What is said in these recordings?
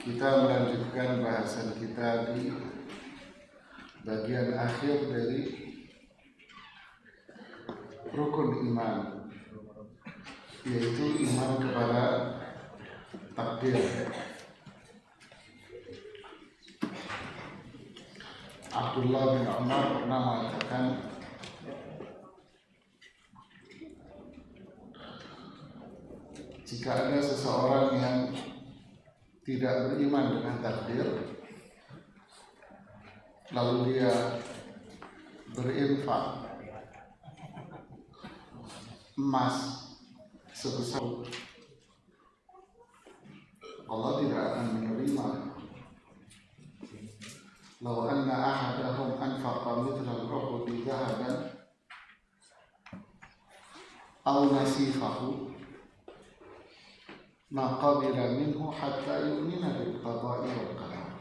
Kita melanjutkan bahasan kita di bagian akhir dari rukun iman, yaitu iman kepada takdir. Abdullah bin Umar pernah mengatakan, jika ada seseorang yang tidak beriman dengan takdir, lalu dia berinfak emas sebesar, Allah tidak akan menerima. Law anna ahadahum anfaqa mithla al-uhudi dhahaban aw nasifahu ma qabila minhu hatta yu'mina bil qada'i wal qadar.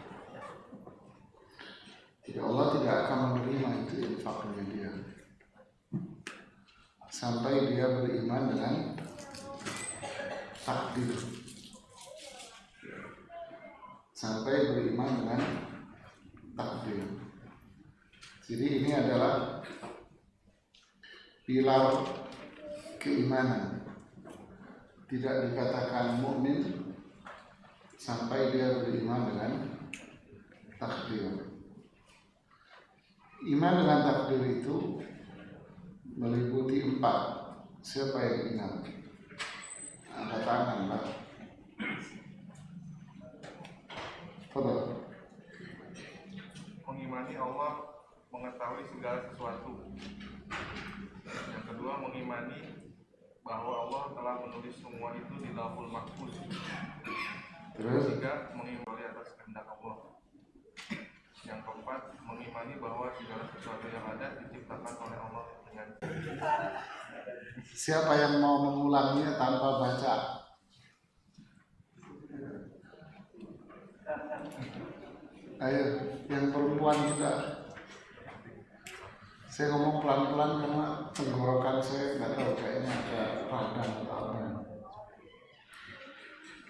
Jadi Allah tidak akan menerima itu infaknya dia sampai dia beriman dengan takdir, sampai beriman dengan takdir. Jadi ini adalah pilar keimanan. Tidak dikatakan mukmin sampai dia beriman dengan takdir. Iman dengan takdir itu meliputi 4. Siapa yang ingat? Angkat tangan, Pak. Fadhil. Mengimani Allah, mengetahui segala sesuatu. Yang kedua, mengimani bahwa Allah telah menulis semua itu di Lauhul Mahfuz. Terus ketiga, mengimani atas kehendak Allah. Yang keempat, mengimani bahwa segala sesuatu yang ada diciptakan oleh Allah dengan. Siapa yang mau mengulangnya tanpa baca? Ayo, yang perempuan juga. Saya ngomong pelan-pelan karena tenggorokan saya nggak tahu, kayaknya ada radang atau apa.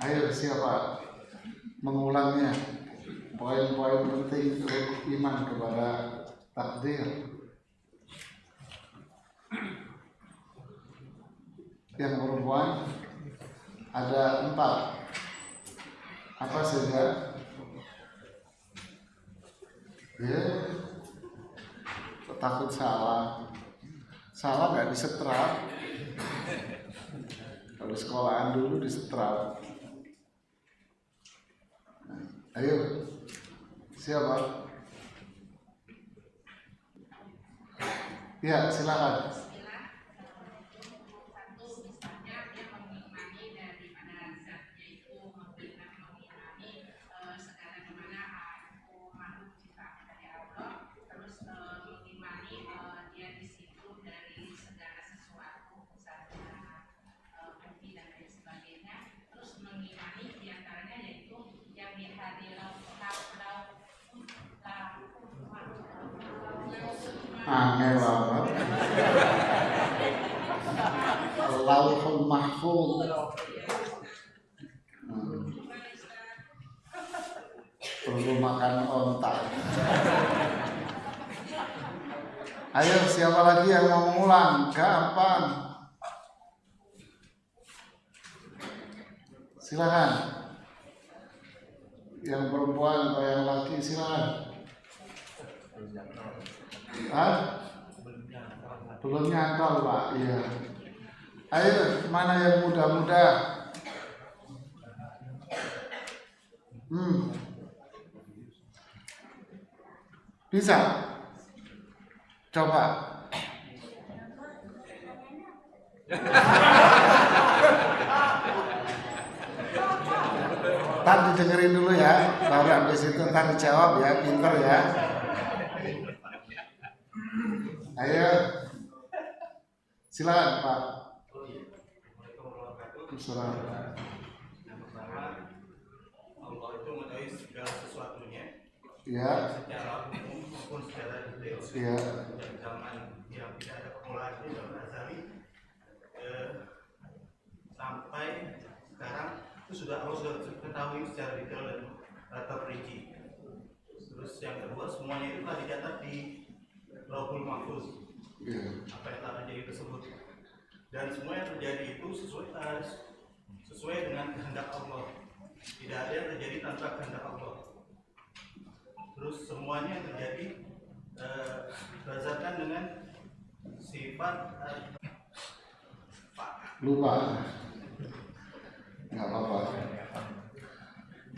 Ayo, siapa mengulangnya? Poin-poin penting iman kepada takdir. Yang perempuan ada 4. Apa saja? Ya, takut salah. Salah nggak disetrap. Kalau sekolahan dulu disetrap. Ayo, siapa? Ya, silakan. Angel banget. Lauhul Mahfuz. Perlu makan ontak. Ayo, siapa lagi yang mau mengulang? Gampang. Silakan. Yang perempuan atau yang laki, silakan. Belum nyantol, Pak. Iya. Ayo, mana yang muda-muda? Bisa? Coba. Ntar didengerin dulu ya, baru habis itu ntar dijawab ya, pinter ya. Ayo, silakan Pak. Assalamualaikum. Yang pertama, Allah itu mengetahui segala sesuatunya, Ya. Secara umum maupun secara detail. Ya. Dari zaman yang tidak ada permulaan itu zaman azali sampai sekarang itu Allah sudah ketahui secara detail dan terperinci. Terus yang kedua, semuanya itu telah dicatat di Lauhul Mahfuz. Apa yang telah terjadi tersebut. Dan semua yang terjadi itu sesuai dengan kehendak Allah. Tidak ada yang terjadi tanpa kehendak Allah. Terus semuanya yang terjadi berdasarkan dengan sifat lupa, nggak apa-apa.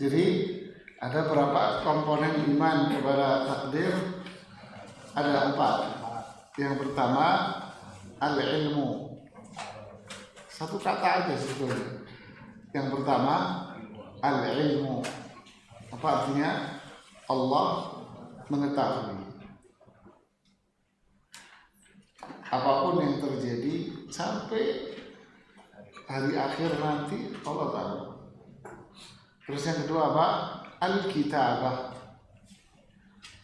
Jadi ada berapa komponen iman kepada takdir? Ada 4. Yang pertama al-ilmu. Satu kata aja sebetulnya. Yang pertama al-ilmu. Apa artinya? Allah mengetahui. Apapun yang terjadi sampai hari akhir nanti Allah tahu. Terus yang kedua apa? Al-kitabah.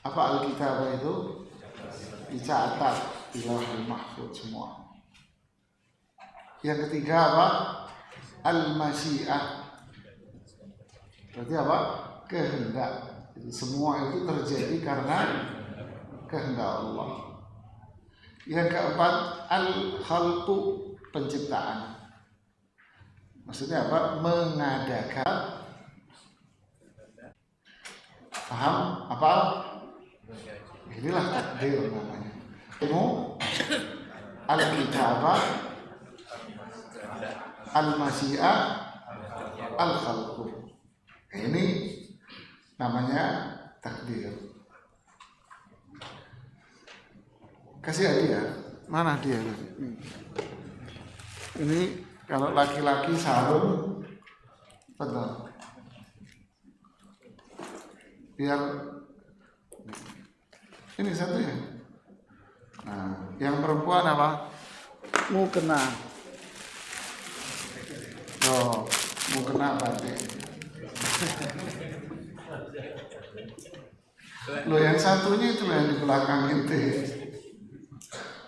Apa al-kitabah itu? Dicatat di Lauhul Mahfuz semua. Yang ketiga apa? Al-masyiah. Berarti apa? Kehendak. Jadi semua itu terjadi karena kehendak Allah. Yang keempat al-khalqu, penciptaan. Maksudnya apa? Mengadakan. Paham? Apa? Inilah takdir namanya. Ilmu al-kitabah, al-masyiah, al-khalqu. Ini namanya takdir. Kasih hadiah. Mana dia? Ini kalau laki-laki sarung, betul. Biar ini satu ya. Nah, yang perempuan apa? Mau kena. Oh, mau kena batik. Lo yang satunya itu yang di belakang itu.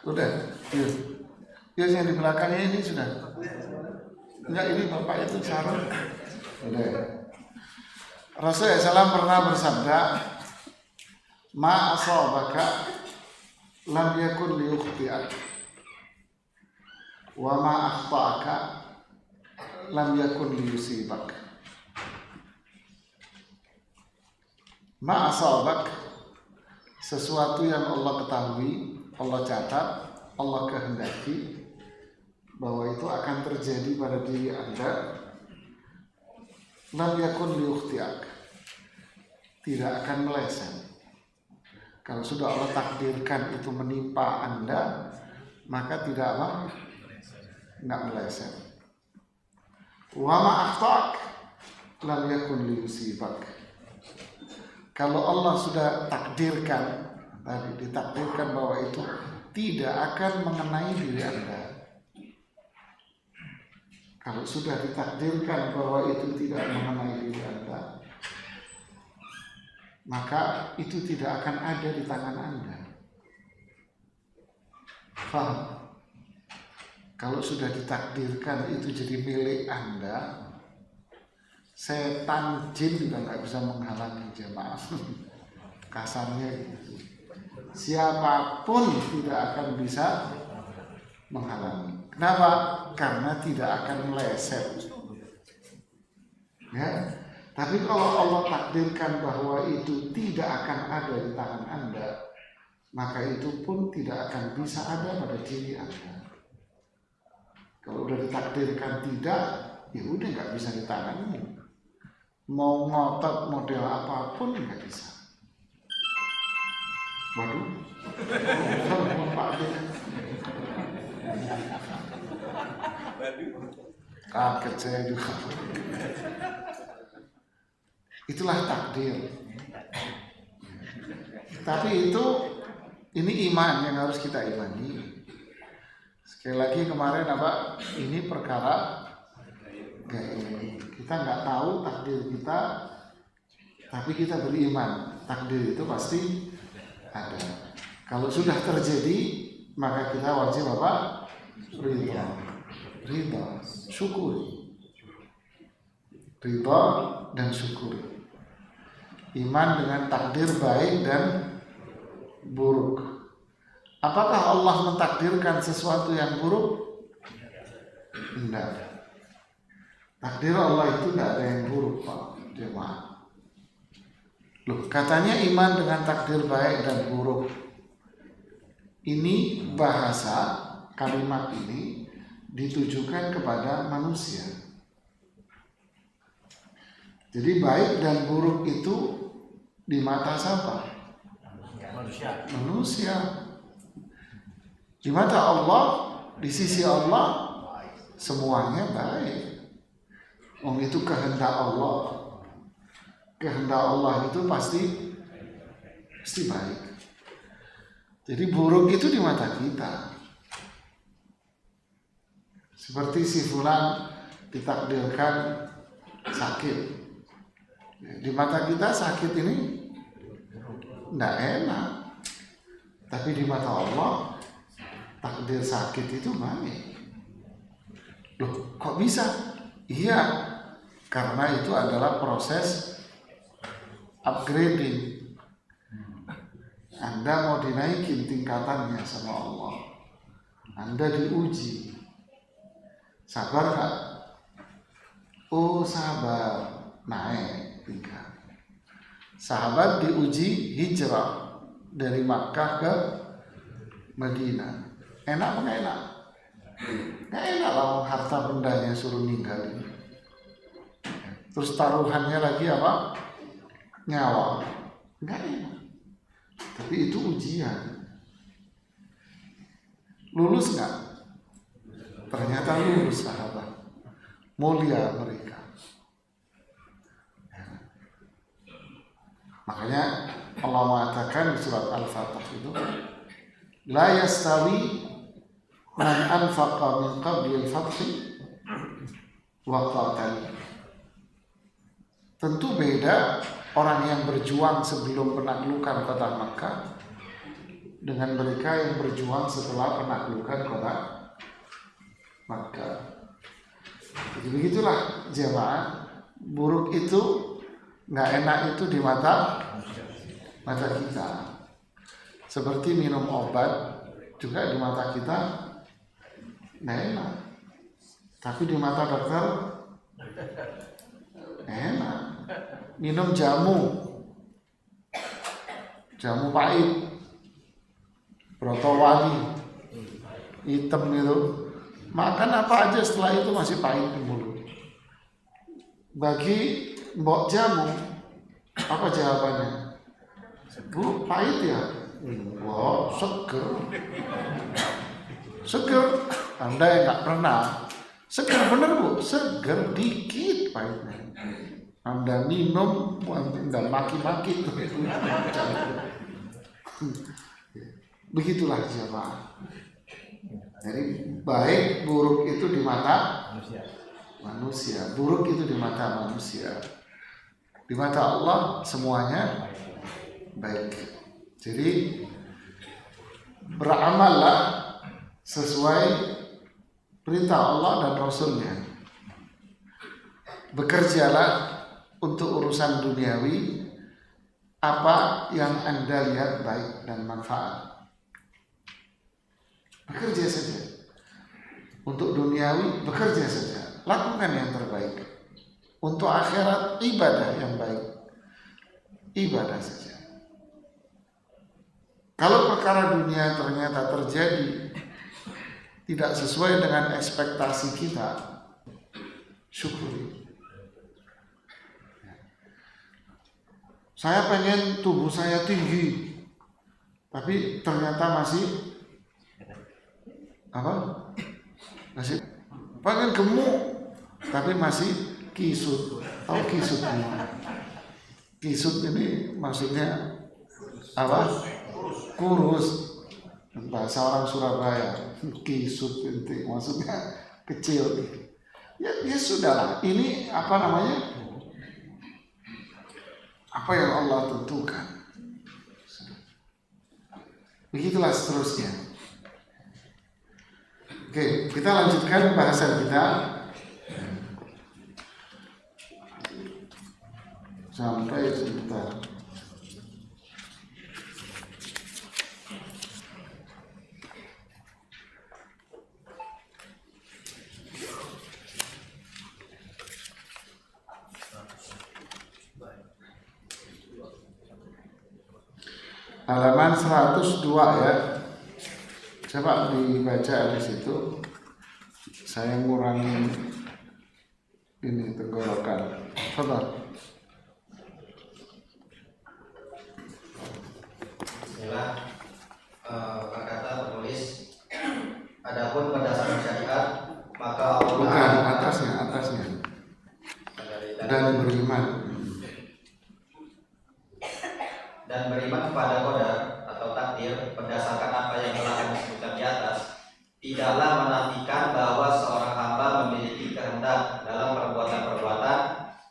Udah, yuk. Yuk yang di belakangnya ini sudah. Enggak, ini bapak itu sarung. Udah. Rasulullah SAW pernah bersabda, ma asabaka lam yakun liyukhti'ak, wa ma akhta'aka lam yakun liyusibak. Ma asabak, sesuatu yang Allah ketahui, Allah catat, Allah kehendaki bahwa itu akan terjadi pada diri Anda, lam yakun liyukhti'ak, tidak akan meleset. Kalau sudah Allah takdirkan itu menimpa Anda, maka tidak apa? Enggak meleset. Wa ma akhta'ak lam yakun liyusibak. Kalau Allah sudah takdirkan, tadi ditakdirkan bahwa itu tidak akan mengenai diri Anda. Kalau sudah ditakdirkan bahwa itu tidak mengenai diri Anda, maka itu tidak akan ada di tangan Anda. Faham? Kalau sudah ditakdirkan itu jadi milik Anda, setan jin juga nggak bisa menghalangi jemaah. Kasarnya gitu. Siapapun tidak akan bisa menghalangi. Kenapa? Karena tidak akan meleset. Ya. Tapi kalau Allah takdirkan bahwa itu tidak akan ada di tangan Anda, maka itu pun tidak akan bisa ada pada diri Anda. Kalau udah ditakdirkan tidak, ya udah nggak bisa di tanganmu. Mau ngotot model apapun nggak bisa. Waduh, kaget saya juga. Itulah takdir. Tapi ini iman yang harus kita imani. Sekali lagi kemarin apa? Ini perkara gaib. Kita nggak tahu takdir kita, tapi kita beriman. Takdir itu pasti ada. Kalau sudah terjadi, maka kita wajib apa? Ridha, syukuri. Ridha dan syukuri. Iman dengan takdir baik dan buruk. Apakah Allah mentakdirkan sesuatu yang buruk? Tidak. Takdir Allah itu tidak ada yang buruk, Pak jemaah. Loh, katanya iman dengan takdir baik dan buruk. Ini bahasa kalimat ini ditujukan kepada manusia. Jadi baik dan buruk itu di mata siapa? Manusia. Di mata Allah, di sisi Allah semuanya baik. Itu kehendak Allah. Kehendak Allah itu pasti baik. Jadi buruk itu di mata kita. Seperti si fulan ditakdirkan sakit. Di mata kita sakit ini tidak enak. Tapi di mata Allah takdir sakit itu baik. Loh, kok bisa? Iya, karena itu adalah proses upgrading. Anda mau dinaikin tingkatannya sama Allah. Anda diuji. Sabar gak? Oh sabar, naik tingkat. Sahabat diuji hijrah dari Makkah ke Madinah. Enak apa gak enak? Gak enak lah, harta bendanya suruh ninggalin. Terus taruhannya lagi apa? Nyawa. Gak enak. Tapi itu ujian. Lulus gak? Ternyata lulus sahabat. Mulia mereka. Makanya Allah mengatakan di surat Al-Fatah itu, la yastawi man anfaqa min qabli al-fathi wa qatal. Tentu beda orang yang berjuang sebelum penaklukan kota Makkah dengan mereka yang berjuang setelah penaklukan kota Makkah. Jadi begitulah jemaah, buruk itu nggak enak itu di mata kita. Seperti minum obat juga di mata kita nggak enak, tapi di mata dokter enak. Minum jamu pahit, brotowali hitam itu, makan apa aja setelah itu masih pahit di mulut. Bagi mbok jamu, apa jawabannya? Bu, pahit ya? Wah, seger. Anda yang nggak pernah, seger bener Bu, seger dikit pahitnya. Anda minum, Anda maki-maki. Begitulah jemaah. Jadi baik buruk itu di mata manusia, buruk itu di mata manusia. Di mata Allah semuanya baik. Jadi beramallah sesuai perintah Allah dan Rasulnya. Bekerjalah untuk urusan duniawi apa yang Anda lihat baik dan manfaat. Bekerja saja. Untuk duniawi bekerja saja. Lakukan yang terbaik. Untuk akhirat ibadah yang baik. Ibadah saja. Kalau perkara dunia ternyata terjadi tidak sesuai dengan ekspektasi kita, syukuri. Saya pengen tubuh saya tinggi, tapi ternyata masih pengen gemuk, tapi masih kisut. Tahu kisut ini? Kisut ini maksudnya apa? Kurus. Bahasa orang Surabaya, kisut itu maksudnya kecil. Ya sudahlah. Ini apa namanya? Apa yang Allah tentukan. Begitulah seterusnya. Oke, kita lanjutkan bahasan kita. sampai sebentar. Halaman 102 ya. Coba dibaca di situ. Saya ngurangin ini tenggorokan. Coba. Bismillah. Berkata penulis, adapun berdasarkan syariat maka Allah Bukan atasnya. Dan beriman kepada qadar atau takdir berdasarkan apa yang telah kami sebutkan di atas, tidaklah menafikan bahwa seorang hamba memiliki kehendak dalam perbuatan-perbuatan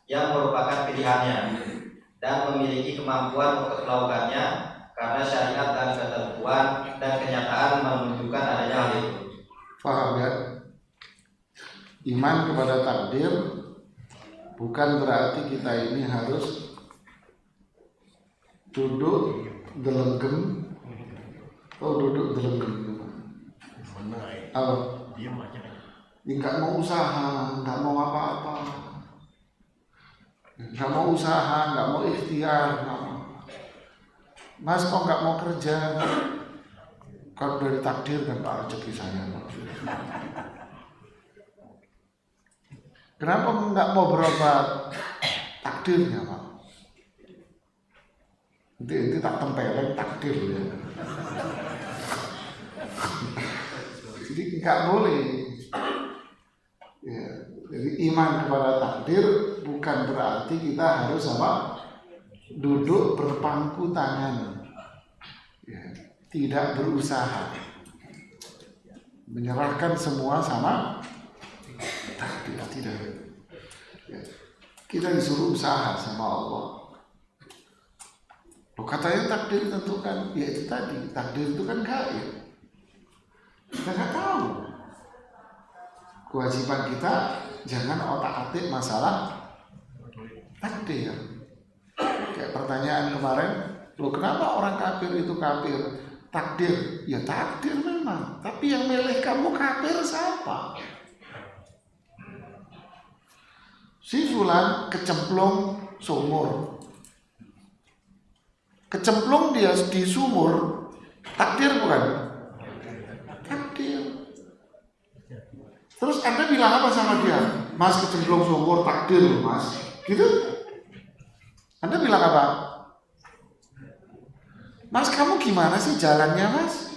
yang merupakan pilihannya dan memiliki kemampuan untuk melakukannya, karena syariat dan ketentuan dan kenyataan menunjukkan adanya hal itu. Paham ya? Iman kepada takdir bukan berarti kita ini harus duduk delenggem apa? Nggak mau usaha, nggak mau apa-apa, nggak mau usaha, nggak mau ikhtiar, nggak mau. Mas kok nggak mau kerja? Kalau dari takdir kan Pak rezeki saya. Kenapa nggak mau berobat? Takdirnya Pak. Nanti tak tempelin takdir ya. Jadi nggak boleh. Ya, jadi iman kepada takdir bukan berarti kita harus apa? Duduk berpangku tangan. Ya, tidak berusaha. Menyerahkan semua sama takdir, tidak. Ya, kita disuruh usaha sama Allah. Loh, katanya takdir tentukan, ya itu tadi, takdir itu kan gaib. Kita nggak tahu. Kewajiban kita jangan otak-atik masalah takdir. Kayak pertanyaan kemarin, loh kenapa orang kafir itu kafir? Takdir, ya takdir memang. Tapi yang milih kamu kafir siapa? Si fulan kecemplung sumur. Kecemplung dia di sumur, takdir bukan? Takdir. Terus Anda bilang apa sama dia? Mas kecemplung sumur, takdir mas. Gitu? Anda bilang apa? Mas kamu gimana sih jalannya mas?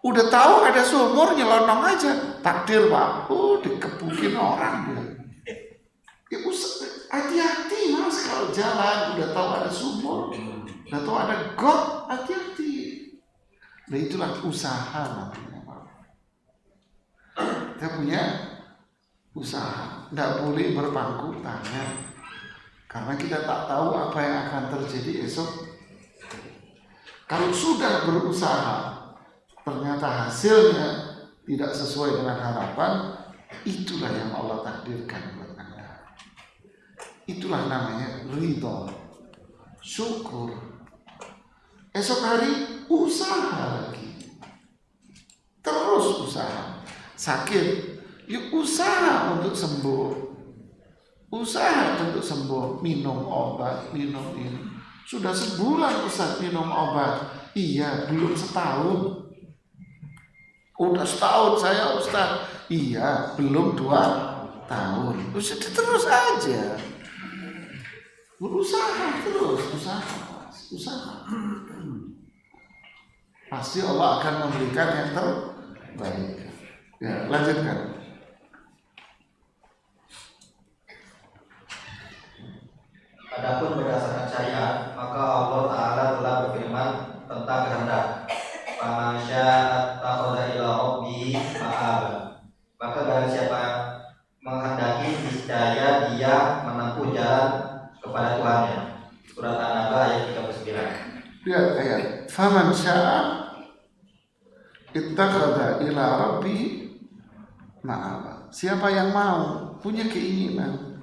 Udah tahu ada sumur nyelonong aja, takdir pak. Dikebukin orang dia. Ya hati-hati mas kalau jalan udah tahu ada sumur. Atau ada got, hati-hati. Nah itulah usaha namanya Pak. Kita punya usaha, tidak boleh berpangku tangan, karena kita tak tahu apa yang akan terjadi esok. Kalau sudah berusaha, ternyata hasilnya tidak sesuai dengan harapan, itulah yang Allah takdirkan buat Anda. Itulah namanya ridho, syukur. Esok hari usaha lagi, terus usaha. Sakit, yuk usaha untuk sembuh. Usaha untuk sembuh, minum obat, minum ini. Sudah sebulan Ustaz minum obat. Iya, belum setahun. Udah setahun saya Ustaz. Iya, belum 2 tahun. Terus aja. Berusaha terus, usaha. Pasti Allah akan memberikan yang terbaik. Ya, lanjutkan. Adapun berdasarkan syariat, maka Allah Ta'ala telah berfirman tentang kehendak. Faman syaa'a ittakhadha ila rabbih ma'aba. Maka barang siapa menghendaki niscaya dia menempuh jalan kepada Tuhannya. Surat An-Naba ayat 39. Lihat ayat. Faman syaa'a ittakhadha ila rabbih ma'aba. Siapa yang mau, punya keinginan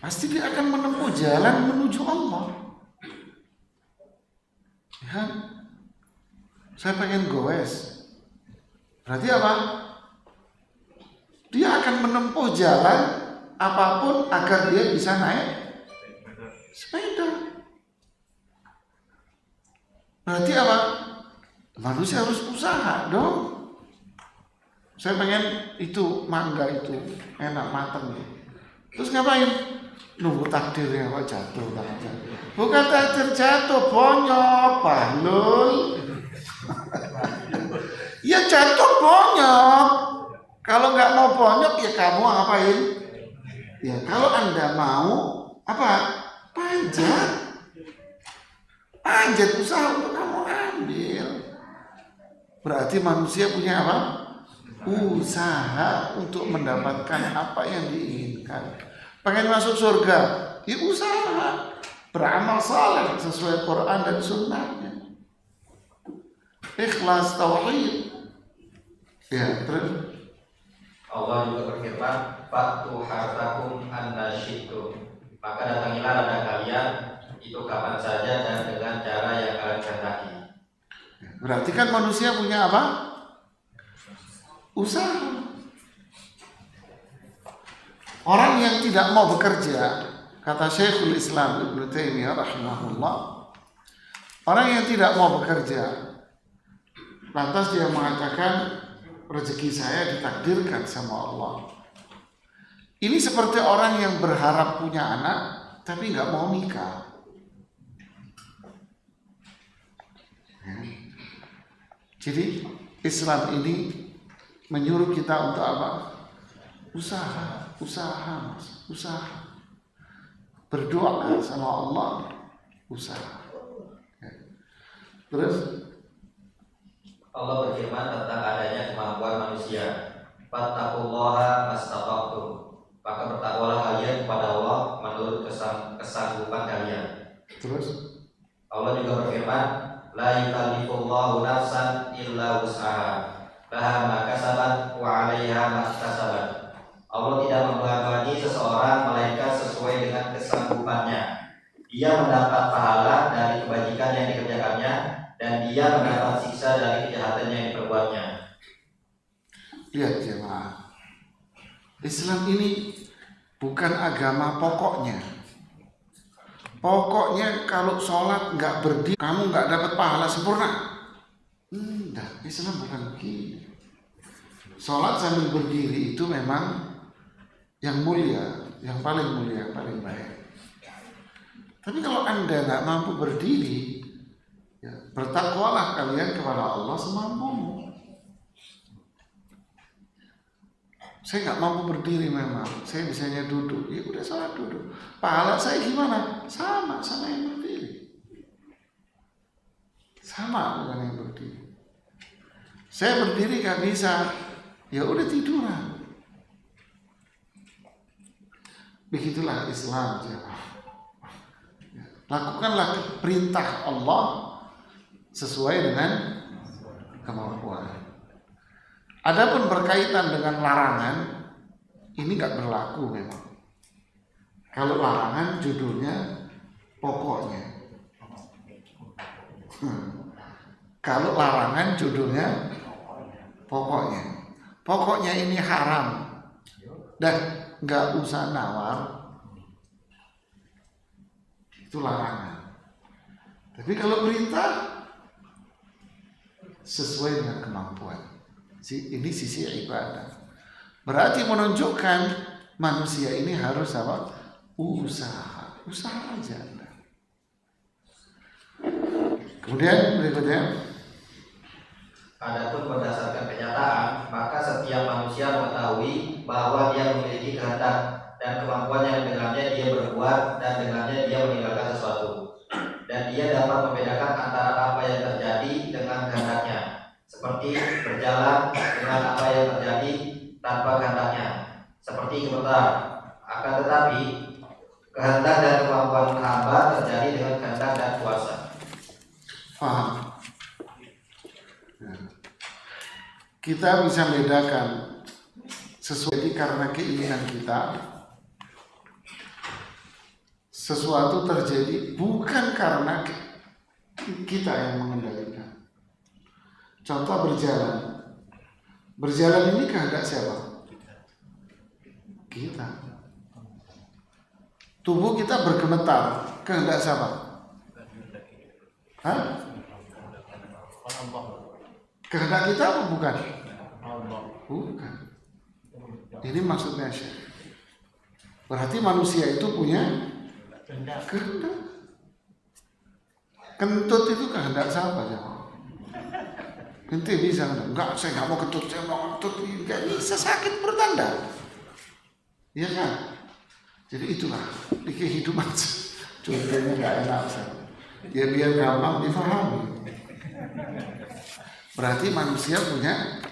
pasti dia akan menempuh jalan menuju Allah. Ya, saya pengen goes. Berarti apa? Dia akan menempuh jalan apapun agar dia bisa naik sepeda. Berarti apa? Manusia harus usaha dong. Saya pengen itu mangga itu enak mateng. Terus ngapain? Nunggu takdirnya kok jatuh tangan. Bukan takdir jatuh, bonyok, bahlul. Ya jatuh bonyok. Kalau nggak mau bonyok ya kamu ngapain? Ya kalau Anda mau apa? Panjat. Panjat usaha untuk kamu ambil. Berarti manusia punya apa? Usaha untuk mendapatkan apa yang diinginkan. Pengen masuk surga, ya usaha. Beramal saleh sesuai Quran dan Sunnahnya. Ikhlas, tauhid. Ya, terus Allah juga berfirman, "Fatu hartakum anna syi'tum." Maka datangilah ladang kalian itu kapan saja dan dengan cara yang kalian kehendaki. berarti kan manusia punya apa? Usaha. Orang yang tidak mau bekerja, kata Syekhul Islam Ibnu Taimiyah rahimahullah, orang yang tidak mau bekerja, lantas dia mengatakan rezeki saya ditakdirkan sama Allah. Ini seperti orang yang berharap punya anak tapi nggak mau nikah. Jadi Islam ini menyuruh kita untuk apa? Usaha, usaha. Berdoa sama Allah, usaha. Terus Allah berfirman tentang adanya kemampuan manusia, "Fattaqullaha mastata'tum." Maka bertakwalah kalian kepada Allah menurut kesanggupan kalian. Terus Allah juga berfirman, "La yukallifullahu nafsan illa wus'aha, laha ma kasabat wa 'alaiha ma iktasabat." Allah tidak membebani seseorang melainkan sesuai dengan kesanggupannya. Dia mendapat pahala dari kebajikan yang dikerjakannya dan dia mendapat siksa dari kejahatan yang diperbuatnya. lihat jemaah, Islam ini bukan agama pokoknya. Pokoknya kalau sholat nggak berdiri, kamu nggak dapat pahala sempurna. Enggak, Islam bukan begini. Sholat sambil berdiri itu memang yang mulia, yang paling mulia, yang paling baik. Tapi kalau Anda nggak mampu berdiri, ya, bertakwalah kalian kepada Allah semampumu. Saya nggak mampu berdiri memang, saya bisanya duduk. Ya udah sholat duduk. Pahala saya gimana? Sama yang berdiri. Sama dengan yang berdiri. Saya berdiri nggak bisa, ya udah tiduran. Begitulah Islam, jemaah. Lakukanlah perintah Allah sesuai dengan kemampuan. Adapun berkaitan dengan larangan, ini nggak berlaku memang. Kalau larangan judulnya pokoknya. Kalau larangan judulnya pokoknya. Pokoknya ini haram. Dan nggak usah nawar. Itu larangan. Tapi kalau perintah sesuai dengan kemampuan. Ini sisi ibadah. Berarti menunjukkan manusia ini harus apa? Usaha aja. Kemudian berikutnya, Adapun berdasarkan kenyataan, maka setiap manusia mengetahui bahwa dia memiliki kehendak dan kemampuan yang dengannya dia berbuat dan dengannya dia meninggalkan sesuatu. Dan dia dapat membedakan antara apa yang terjadi dengan kehendaknya, seperti berjalan dengan apa yang terjadi tanpa kehendaknya, seperti gemetar. Akan tetapi kehendak dan kemampuan hamba terjadi dengan kehendak dan kuasa. paham? Kita bisa bedakan sesuai karena keinginan kita sesuatu terjadi bukan karena kita yang mengendalikan. Contoh berjalan. Berjalan ini kehendak siapa? Kita. Tubuh kita bergemetar, kehendak siapa? Hah? Kehendak kita apa bukan? Bukan. Ini maksudnya Syekh. Berarti manusia itu punya kehendak. Kentut itu kehendak siapa ya? Ente bisa enggak? Saya nggak mau kentut, saya mau kentut. Nggak bisa, sakit perut Anda. Iya kan? Jadi itulah di kehidupan. Contohnya nggak enak, ya biar gampang difahami. Berarti manusia punya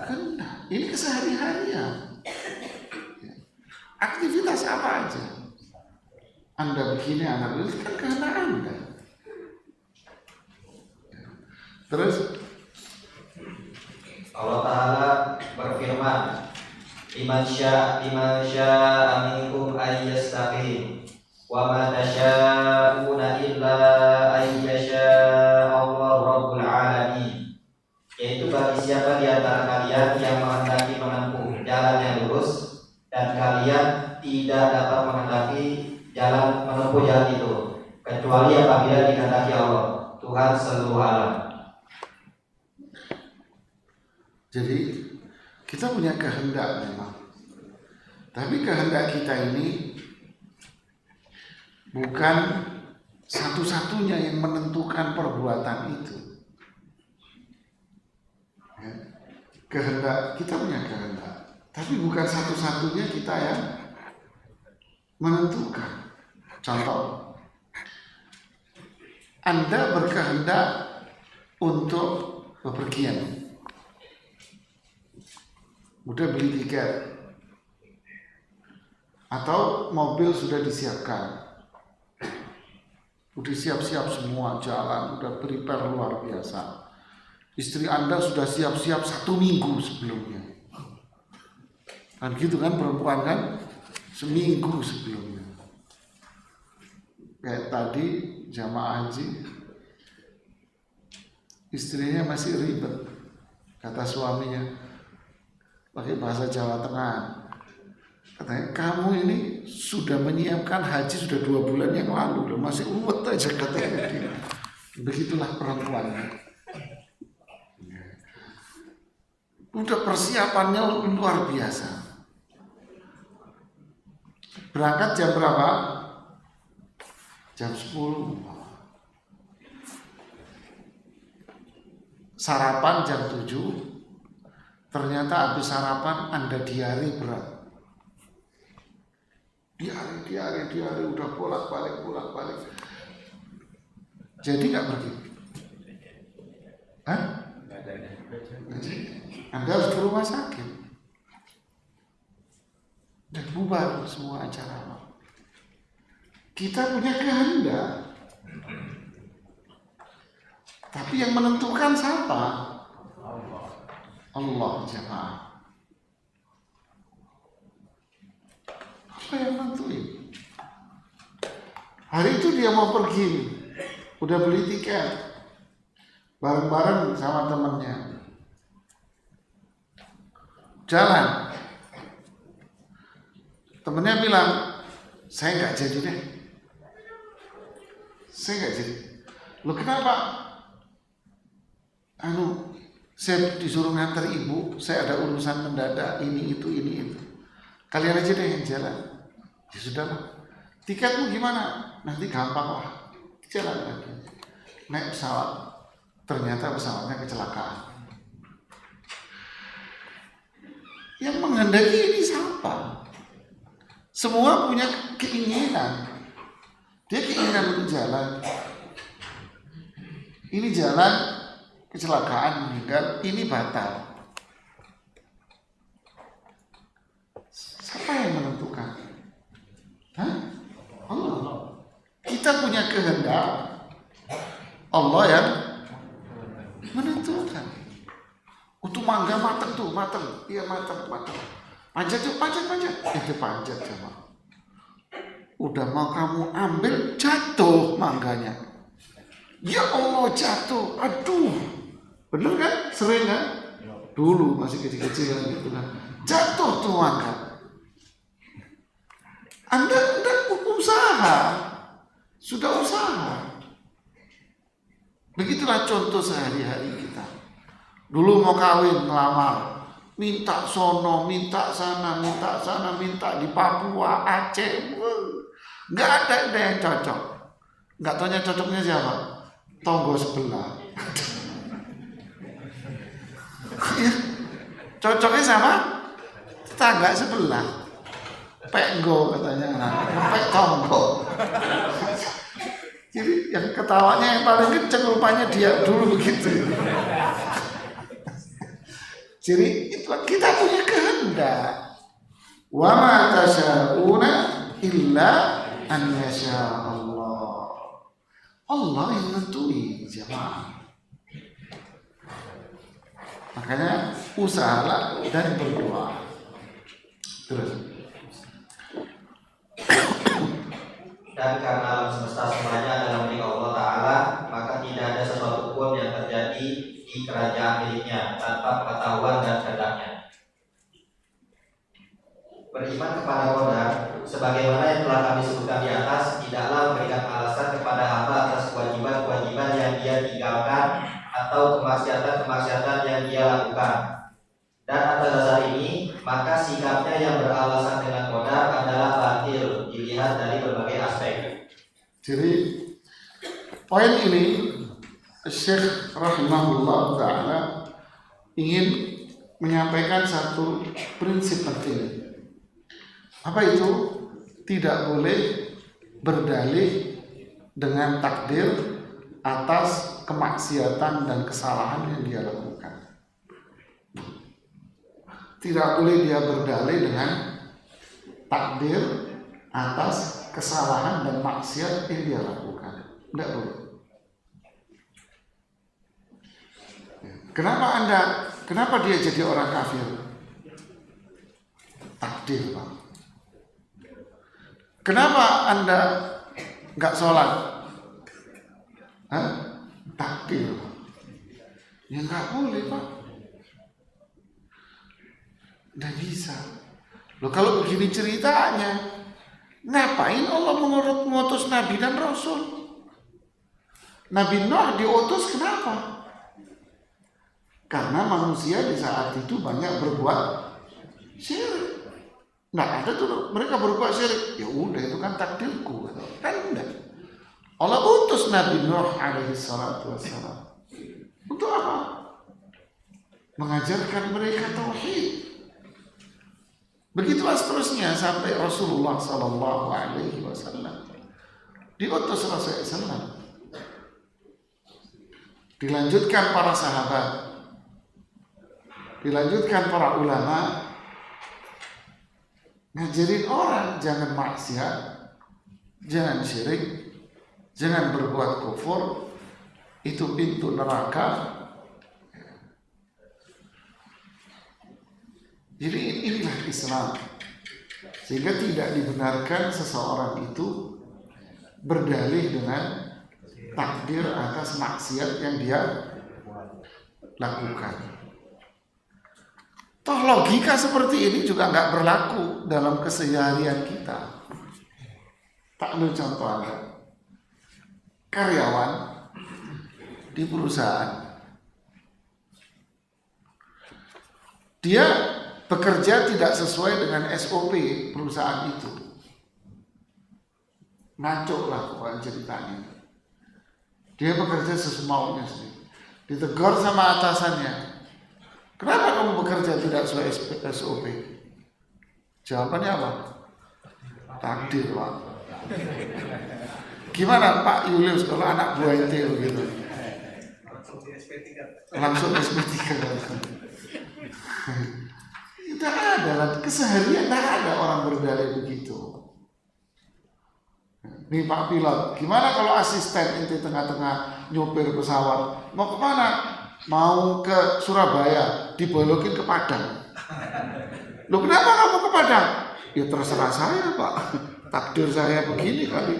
kehendak. Ini kesehari-harian. Aktivitas apa aja. Anda begini, Anda begini, kan kehendak Anda. Terus Allah Ta'ala berfirman, Liman sya'a minkum ayyastaqim wa ma tasha'una illa ayyasha Allah Rabbul Alamin. Yaitu bagi siapa di antara kalian yang menghendaki menempuh jalan yang lurus dan kalian tidak dapat menghendaki menempuh jalan itu kecuali apabila dikehendaki Allah, Tuhan seluruh alam. jadi kita punya kehendak memang. Tapi kehendak kita ini bukan satu-satunya yang menentukan perbuatan itu. Ya. Kehendak, kita punya kehendak. Tapi bukan satu-satunya kita yang menentukan. Contoh, Anda berkehendak untuk bepergian. Udah beli tiket atau mobil sudah disiapkan, udah siap-siap semua, jalan udah prepare luar biasa. Istri Anda sudah siap-siap 1 minggu sebelumnya, kan gitu kan perempuan kan, seminggu sebelumnya. Kayak tadi jamaah haji, istrinya masih ribet, kata suaminya pakai bahasa Jawa Tengah, katanya kamu ini sudah menyiapkan haji sudah 2 bulan yang lalu, masih uwet aja katanya. Begitulah perempuannya. Udah persiapannya luar biasa. Berangkat jam berapa? Jam 10. Sarapan jam 7. Ternyata habis sarapan Anda diare berat. Diare udah bolak-balik. Jadi nggak pergi? Hah? Anda harus ke rumah sakit. Dan bubar semua acara. Kita punya kehendak. Tapi yang menentukan siapa? Allah jemaah. Apa yang nentuin? Hari itu dia mau pergi, udah beli tiket, bareng-bareng sama temennya. Jalan, temennya bilang, saya nggak jadi deh. Saya nggak jadi. Lo kenapa? Saya disuruh nganter ibu, saya ada urusan mendadak, ini itu. Kalian aja deh yang jalan. Ya sudah lah. Tiketmu gimana? Nanti gampang lah. Jalan lagi. Naik pesawat. Ternyata pesawatnya kecelakaan. Yang menghendaki ini siapa? Semua punya keinginan. Dia keinginan untuk jalan. Ini jalan, kecelakaan, meninggal, ini batal. Siapa yang menentukan? Hah? Allah. Kita punya kehendak, Allah yang menentukan. Untuk mangga mateng. Iya mateng. Panjat. Itu panjat sama. Udah mau kamu ambil, jatuh mangganya. Ya Allah, jatuh. Aduh. Bener kan? Sering kan? Dulu masih kecil-kecil gitu kan. Jatuh tuh mangga. Anda usaha. Sudah usaha. Begitulah contoh sehari-hari kita. Dulu mau kawin, ngelamar, minta sono, minta sana, minta di Papua, Aceh, nggak ada yang cocok. Nggak tanya cocoknya siapa? Tonggo sebelah. Cocoknya sama tetangga sebelah. Pekgo katanya, pek tonggo. Jadi yang ketawanya yang paling kenceng rupanya dia dulu begitu. Jadi itu kita punya kehendak. Wa ma tasyauna illa an yasha Allah. Allah yang nentuin jemaah. Makanya usahalah dan berdoa. Terus. Dan karena alam semesta semuanya adalah milik Allah Ta'ala, maka tidak ada sesuatu pun yang terjadi di kerajaan miliknya tanpa pengetahuan dan kehendaknya. Beriman kepada qadar, sebagaimana yang telah kami sebutkan di atas, tidaklah memberikan alasan kepada hamba atas kewajiban-kewajiban yang dia tinggalkan atau kemaksiatan-kemaksiatan yang dia lakukan. Dan atas dasar ini, maka sikapnya yang beralasan dengan qadar adalah batil dilihat dari berbagai aspek. Jadi poin ini Syekh rahimahullah ta'ala ingin menyampaikan satu prinsip penting. Apa itu? Tidak boleh berdalih dengan takdir atas kemaksiatan dan kesalahan yang dia lakukan. Tidak boleh dia berdalih dengan takdir atas kesalahan dan maksiat yang dia lakukan. Tidak boleh. Kenapa dia jadi orang kafir? Takdir, Pak. Kenapa Anda nggak sholat? Takdir. Ya nggak boleh, Pak. Nggak bisa. Loh kalau begini ceritanya, ngapain Allah mengutus Nabi dan Rasul? Nabi Nuh diutus kenapa? Karena manusia di saat itu banyak berbuat syirik. Nah ada tuh mereka berbuat syirik. Ya udah itu kan takdirku. Kan enggak. Allah utus Nabi Nuh alaihi salatu wassalam. Untuk apa? Mengajarkan mereka tauhid. Begitulah seterusnya sampai Rasulullah sallallahu alaihi wasallam diutus Rasulullah SAW. Dilanjutkan para sahabat, dilanjutkan para ulama, ngajarin orang jangan maksiat, jangan syirik, jangan berbuat kufur, itu pintu neraka. Jadi inilah Islam. Sehingga tidak dibenarkan seseorang itu berdalih dengan takdir atas maksiat yang dia lakukan. Toh logika seperti ini juga nggak berlaku dalam keseharian kita. Tak ambil contoh Anda. Karyawan di perusahaan, dia bekerja tidak sesuai dengan SOP perusahaan itu. Ngaco lah pokoknya ceritanya. Dia bekerja semaunya sendiri. Ditegur sama atasannya. Kenapa kamu bekerja tidak sesuai SOP? Jawabannya apa? Takdir, Pak. Gimana Pak Julius kalau anak buah itu gitu? Langsung SP3. Tidak ada, keseharian tidak ada orang berdalih begitu. Nih Pak pilot, gimana kalau asisten itu tengah-tengah nyopir pesawat, mau kemana? Mau ke Surabaya, dibolokin ke Padang. Loh kenapa kamu ke Padang? Ya terserah saya Pak. takdir saya begini kali,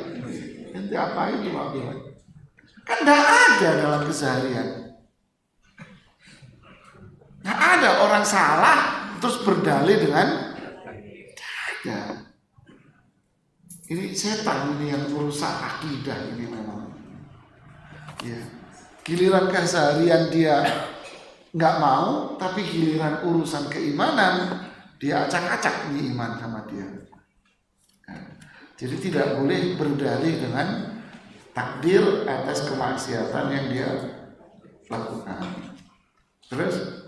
nanti apain cuma bilang. Kan tidak ada dalam keseharian. Nggak ada orang salah terus berdalih dengan ya. Ini setan ini yang merusak akidah ini memang. Ya. Giliran keseharian dia nggak mau, tapi giliran urusan keimanan dia acak-acak nih iman sama dia. Ya. Jadi tidak boleh berdalih dengan takdir atas kemaksiatan yang dia lakukan. Terus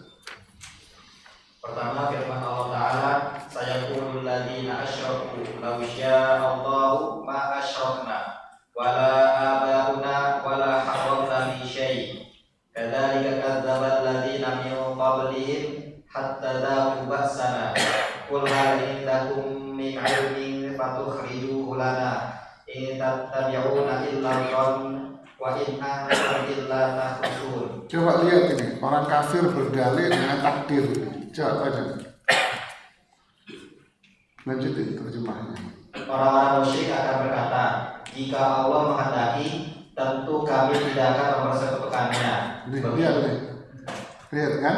pertama firman Allah Ta'ala, sayaqulul ladzina asyraku law sya'allahu ma asyrakna wala abauna wala harramna min syai' kadzalika kadzdzabal ladzina min qablihim hatta dzaqu ba'sana qul hal indakum min 'ilmin fatukhrijuhu lana in tattabi'una illa dhann wa in antum illa takhrusun. coba lihat ini orang kafir berdalih dengan takdir. Coba baca. Lanjutin terjemahnya. Orang-orang musyrik akan berkata, jika Allah menghendaki, tentu kami tidak akan mempersekutukannya. Lihat nih. Lihat kan?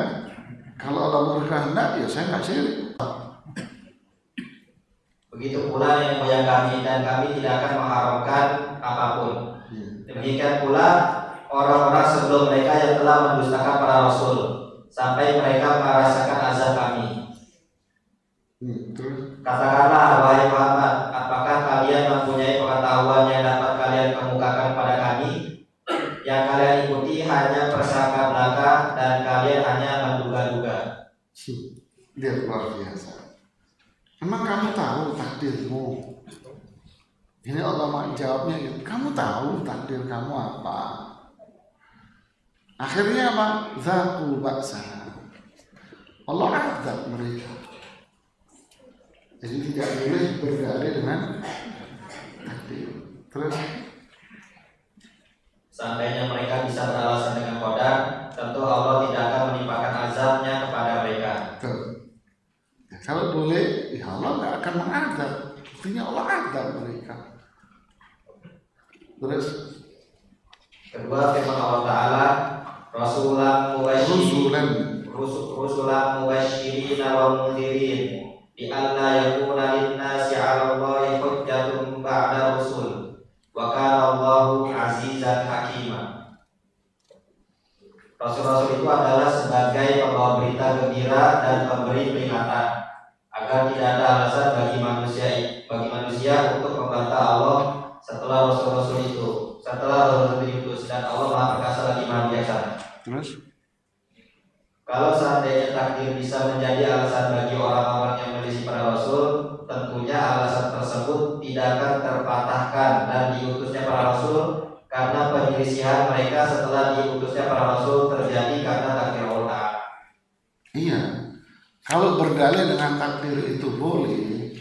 Kalau Allah berkehendak, ya saya nggak syirik. Begitu pula yang moyang kami, dan kami tidak akan mengharamkan apapun. Demikian pula orang-orang sebelum mereka yang telah mendustakan para rasul, sampai mereka merasakan azab kami. Terus Katakanlah, wahai Muhammad, apakah kalian mempunyai pengetahuan yang dapat kalian kemukakan pada kami? Yang kalian ikuti hanya prasangka belaka dan kalian hanya menduga-duga. lihat luar biasa. Emang kamu tahu takdirmu? Ini Allah jawabnya gitu. Kamu tahu takdir kamu apa? Akhirnya apa? Dzaqu ba'sana. Allah azab mereka. Jadi tidak boleh berdalih dengan takdir. Terus Seandainya mereka bisa beralasan dengan qadar, tentu Allah tidak akan menimpakan azabnya kepada mereka. tuh. Ya, kalau boleh, ya Allah nggak akan mengadab. Buktinya Allah adab mereka. Terus Kedua, firman Allah Ta'ala, Rasulan mubasysyirin wa mundhirin bi alla yakuna lin-nasi 'ala Allahi hujjatun ba'da rusul wa kana Allahu 'azizan hakima. Rasul-rasul itu adalah sebagai pembawa berita gembira dan pemberi peringatan agar tidak ada alasan bagi manusia untuk membantah Allah setelah rasul-rasul itu. Setelah rasul diutus dan Allah Maha Perkasa lagi Maha Bijaksana. Terus Kalau seandainya takdir bisa menjadi alasan bagi orang-orang yang menyelisih para rasul, tentunya alasan tersebut tidak akan terpatahkan dan diutusnya para rasul karena penyelisihan mereka setelah diutusnya para rasul terjadi karena takdir Allah Ta'ala. iya, kalau berdalih dengan takdir itu boleh,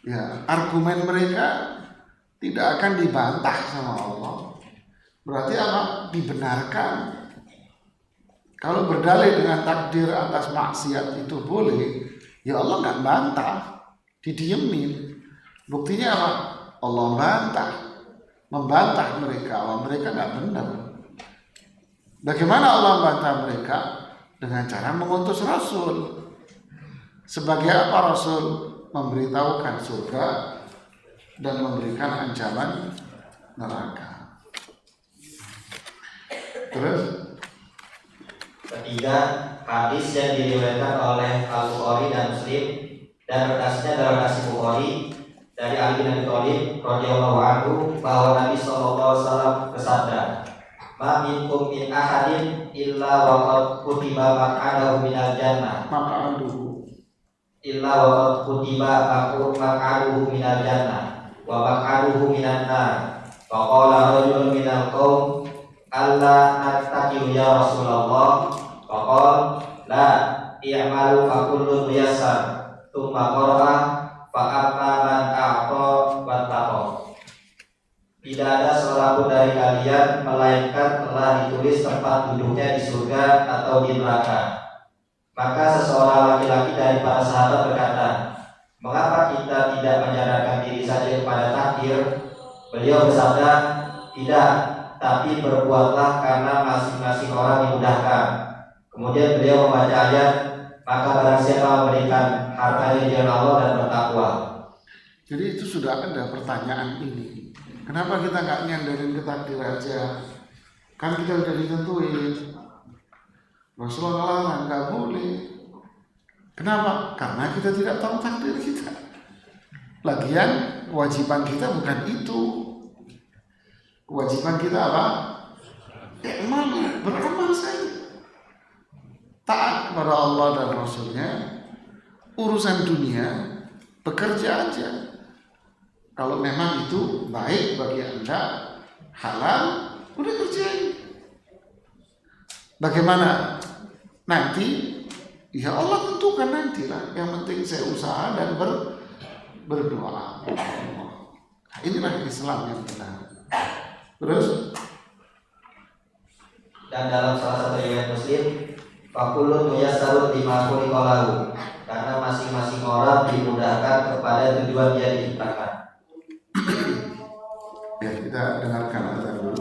ya argumen mereka tidak akan dibantah sama Allah. Berarti apa? Dibenarkan. Kalau berdalih dengan takdir atas maksiat itu boleh, ya Allah nggak bantah, didiemin. Buktinya apa? Allah membantah mereka. Mereka nggak benar. Bagaimana Allah membantah mereka? Dengan cara mengutus Rasul. Sebagai apa Rasul? Memberitahukan surga dan memberikan ancaman neraka. Terus Ketiga, hadis yang diriwayatkan oleh Al-Bukhari dan Muslim dan redasinya dalam redaksi Bukhari dari Ali bin Abi Thalib radhiyallahu anhu bahwa Nabi SAW bersabda, "Ma minkum min ahadin illa wa qad kutiba maq'adahu minal jannah." Illa wa qad kutiba maq'aduhu minal jannah wa maq'aduhu minan nar. Faqala rajulun minal qaum, "Alla nattaqiu ya Rasulullah." Faqala, "La i'malu fa kullun muyassar." Tsumma qara'a fa amma man a'ta wattaqa. Tidak ada seorang pun dari kalian melainkan telah ditulis tempat duduknya di surga atau di neraka. Maka seseorang laki-laki dari para sahabat berkata, "Mengapa kita tidak menyadarkan diri Beliau bersabda, tidak, tapi berbuatlah karena masing-masing orang dimudahkan. Kemudian beliau membaca ayat, maka barang siapa memberikan hartanya di jalan Allah dan bertakwa. Jadi itu sudah ada pertanyaan ini. Kenapa kita nggak nyandarin ke takdir aja? Kan kita udah ditentuin. Rasulullah larang, nggak boleh. Kenapa? Karena kita tidak tahu takdir kita. Lagian kewajiban kita bukan itu. Kewajiban kita apa? Beramal saja. Taat kepada Allah dan Rasulnya. Urusan dunia, bekerja aja. Kalau memang itu baik bagi Anda, halal, udah kerjain. Bagaimana? Nanti, ya Allah tentukan nantilah. Yang penting saya usaha dan berdoa. Inilah Islam yang benar. Terus? Dan dalam salah satu riwayat Muslim, fakulun muyassarun lima khuliqa lahu, karena masing-masing orang dimudahkan kepada tujuan yang diciptakan. Ya, kita dengarkan azan dulu.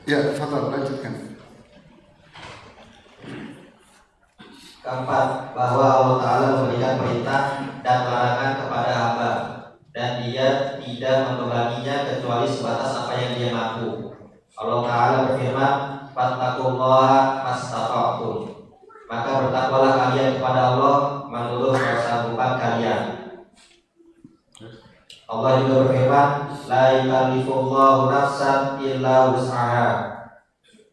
Ya, Fadal, lanjutkan. Keempat, bahwa Allah Ta'ala memberikan perintah dan larangan kepada hamba, dan Dia tidak membebanginya kecuali sebatas apa yang Dia mampu. Allah Ta'ala berfirman, fattaqullaha mastata'tum, maka bertakwalah kalian kepada Allah menurut kesanggupan kalian. Allah juga berfirman, la yukallifullahu nafsan illa wus'aha.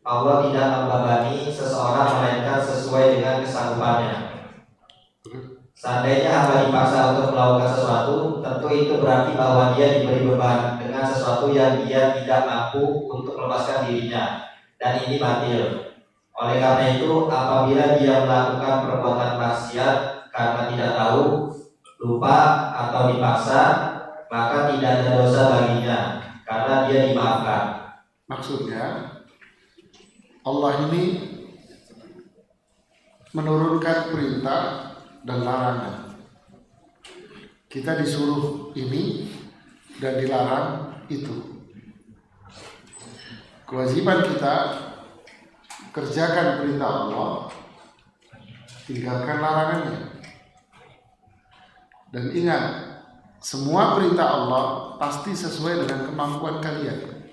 Allah tidak membebani seseorang melainkan sesuai dengan kesanggupannya. Seandainya hamba dipaksa untuk melakukan sesuatu, tentu itu berarti bahwa dia diberi beban dengan sesuatu yang dia tidak mampu untuk melepaskan dirinya, dan ini batil. Oleh karena itu, apabila dia melakukan perbuatan maksiat karena tidak tahu, lupa atau dipaksa, maka tidak ada dosa baginya karena dia dimaafkan. Maksudnya Allah ini menurunkan perintah dan larangan. Kita disuruh ini dan dilarang itu. Kewajiban kita kerjakan perintah Allah, tinggalkan larangannya. Dan ingat, semua perintah Allah pasti sesuai dengan kemampuan kalian.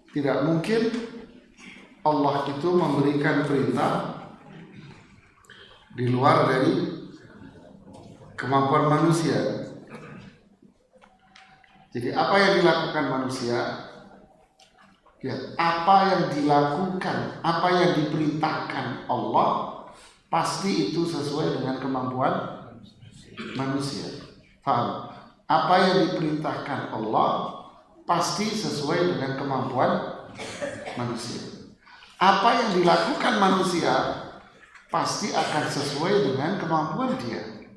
Tidak mungkin Allah itu memberikan perintah di luar dari kemampuan manusia. Jadi apa yang dilakukan manusia, ya, apa yang dilakukan, apa yang diperintahkan Allah, pasti itu sesuai dengan kemampuan manusia. Paham? Apa yang diperintahkan Allah pasti sesuai dengan kemampuan manusia. Apa yang dilakukan manusia pasti akan sesuai dengan kemampuan dia.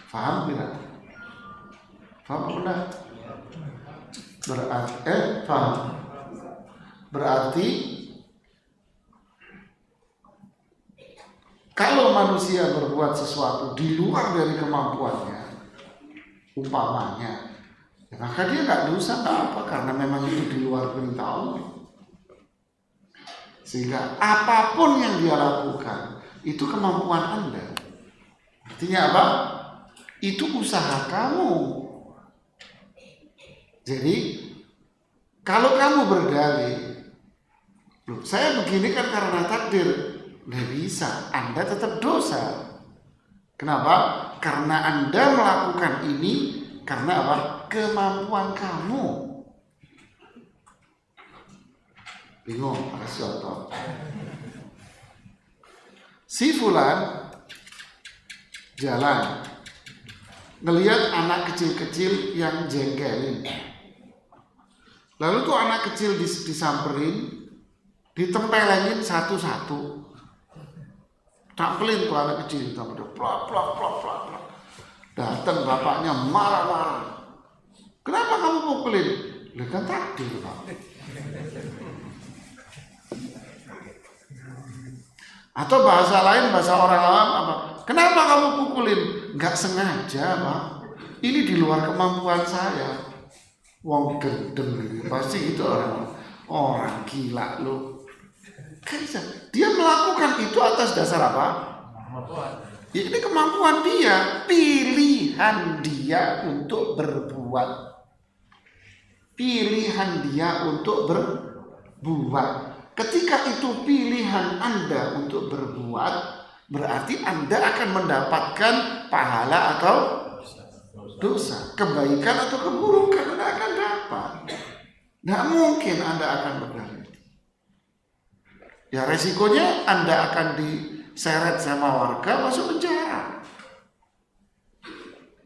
Paham tidak? Paham benar? Paham. Berarti kalau manusia berbuat sesuatu di luar dari kemampuannya, umpamanya, ya maka dia nggak dosa, nggak apa, karena memang itu di luar perintah Allah. Sehingga apapun yang dia lakukan itu kemampuan Anda. Artinya apa? Itu usaha kamu. Jadi kalau kamu berdalih, loh, saya begini kan karena takdir, nggak bisa, Anda tetap dosa. Kenapa? Karena Anda melakukan ini karena apa? Kemampuan kamu. Bingung, kasih contoh. Si fulan jalan, ngelihat anak kecil-kecil yang jengkelin. Lalu tuh anak kecil disamperin, ditempelengin satu-satu. Tampilin tuh anak kecil, plak. Datang bapaknya marah-marah. Kenapa kamu pukulin? Lah kan takdir, Pak. Atau bahasa lain, bahasa orang awam apa? Kenapa kamu pukulin? Enggak sengaja, Pak. Ini di luar kemampuan saya. Wong gendeng ini pasti itu orang gila loh. Dia melakukan itu atas dasar apa? Ya, ini kemampuan dia, pilihan dia untuk berbuat. Pilihan dia untuk berbuat. Ketika itu pilihan Anda untuk berbuat, berarti Anda akan mendapatkan pahala atau dosa, kebaikan atau keburukan Anda akan dapat. Nggak mungkin Anda akan berdalih. Ya resikonya Anda akan diseret sama warga masuk penjara.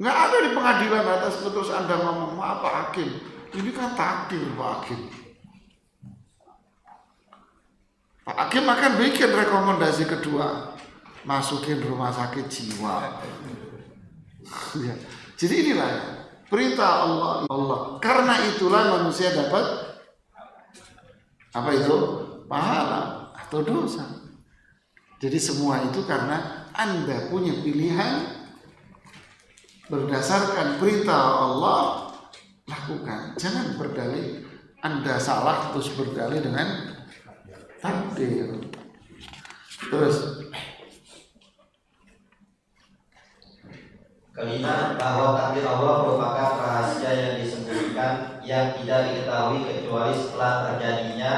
Nggak ada di pengadilan atas putus Anda ngomong, maaf Pak Hakim, ini kan takdir Pak Hakim. Pak Hakim akan bikin rekomendasi kedua, masukin rumah sakit jiwa. Ya. Jadi inilah perintah Allah. Karena itulah manusia dapat apa itu? Pahala atau dosa. Jadi semua itu karena Anda punya pilihan berdasarkan perintah Allah, lakukan. Jangan berdalih Anda salah terus berdalih dengan takdir. Terus kelima, bahwa takdir Allah merupakan rahasia yang disembunyikan yang tidak diketahui kecuali setelah terjadinya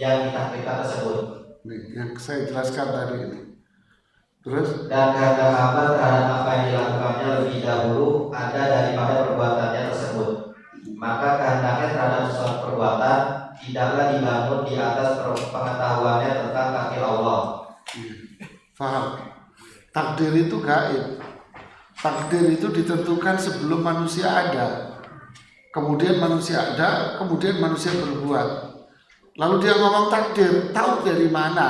yang ditakdirkan tersebut. Nih, yang saya jelaskan tadi ini. Terus Dan kehendak hamba terhadap apa yang dilakukannya lebih dahulu ada daripada perbuatannya tersebut. Maka kehendaknya terhadap suatu perbuatan tidaklah dibangun di atas pengetahuannya tentang takdir Allah. Faham? Takdir itu gaib. Takdir itu ditentukan sebelum manusia ada. Kemudian manusia ada, kemudian manusia berbuat. Lalu dia ngomong takdir, tahu dari mana?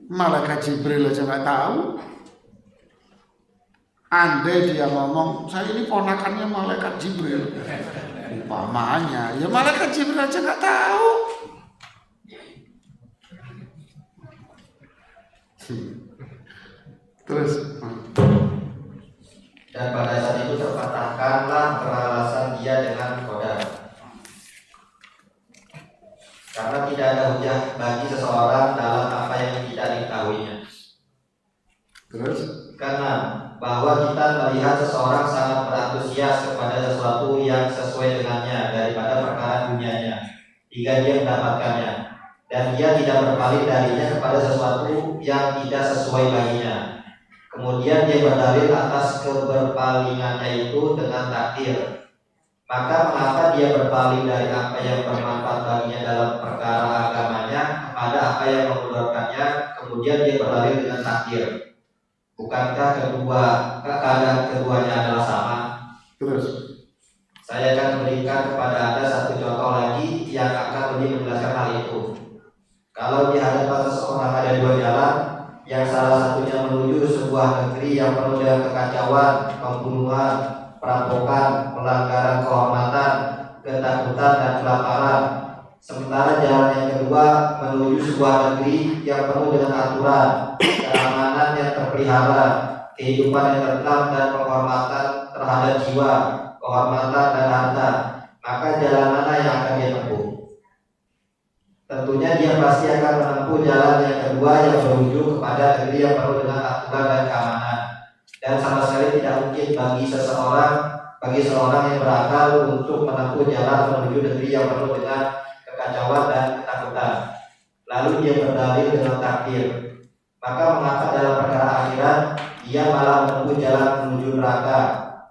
Malaikat Jibril aja nggak tahu. Andai dia ngomong, saya ini ponakannya malaikat Jibril, umpamanya, ya malaikat Jibril aja nggak tahu. Terus, Dan pada saat itu terpatahkanlah peralasan dia dengan kodar. Karena tidak ada hujah bagi seseorang dalam apa yang tidak diketahuinya. terus, Karena bahwa kita melihat seseorang sangat berantusias kepada sesuatu yang sesuai dengannya daripada perkara dunianya hingga dia mendapatkannya, dan dia tidak berpaling darinya kepada sesuatu yang tidak sesuai baginya. Kemudian dia berdalil atas keberpalingannya itu dengan takdir. Maka mengapa dia berpaling dari apa yang bermanfaat baginya dalam perkara agamanya kepada apa yang memudaratkannya, kemudian dia berdalil dengan takdir? Bukankah keadaan keduanya adalah sama? terus, Saya akan berikan kepada Anda satu contoh lagi yang akan lebih menjelaskan hal itu. Kalau di hadapan seseorang ada dua jalan, yang salah satunya menuju sebuah negeri yang penuh dengan kekacauan, pembunuhan, perampokan, pelanggaran kehormatan, ketakutan, dan kelaparan. Sementara jalan yang kedua menuju sebuah negeri yang penuh dengan aturan, keamanan yang terpelihara, kehidupan yang tentram, dan penghormatan terhadap jiwa, kehormatan, dan harta. Maka jalan mana yang akan dia tempuh? Tentunya dia pasti akan menempuh jalan yang kedua yang berujung kepada negeri yang penuh dengan aturan dan keamanan. Dan sama sekali tidak mungkin bagi seorang yang berakal untuk menempuh jalan menuju negeri yang penuh dengan kekacauan dan ketakutan. Lalu dia berdalil dengan takdir. Maka mengapa dalam perkara akhirat dia malah menempuh jalan menuju neraka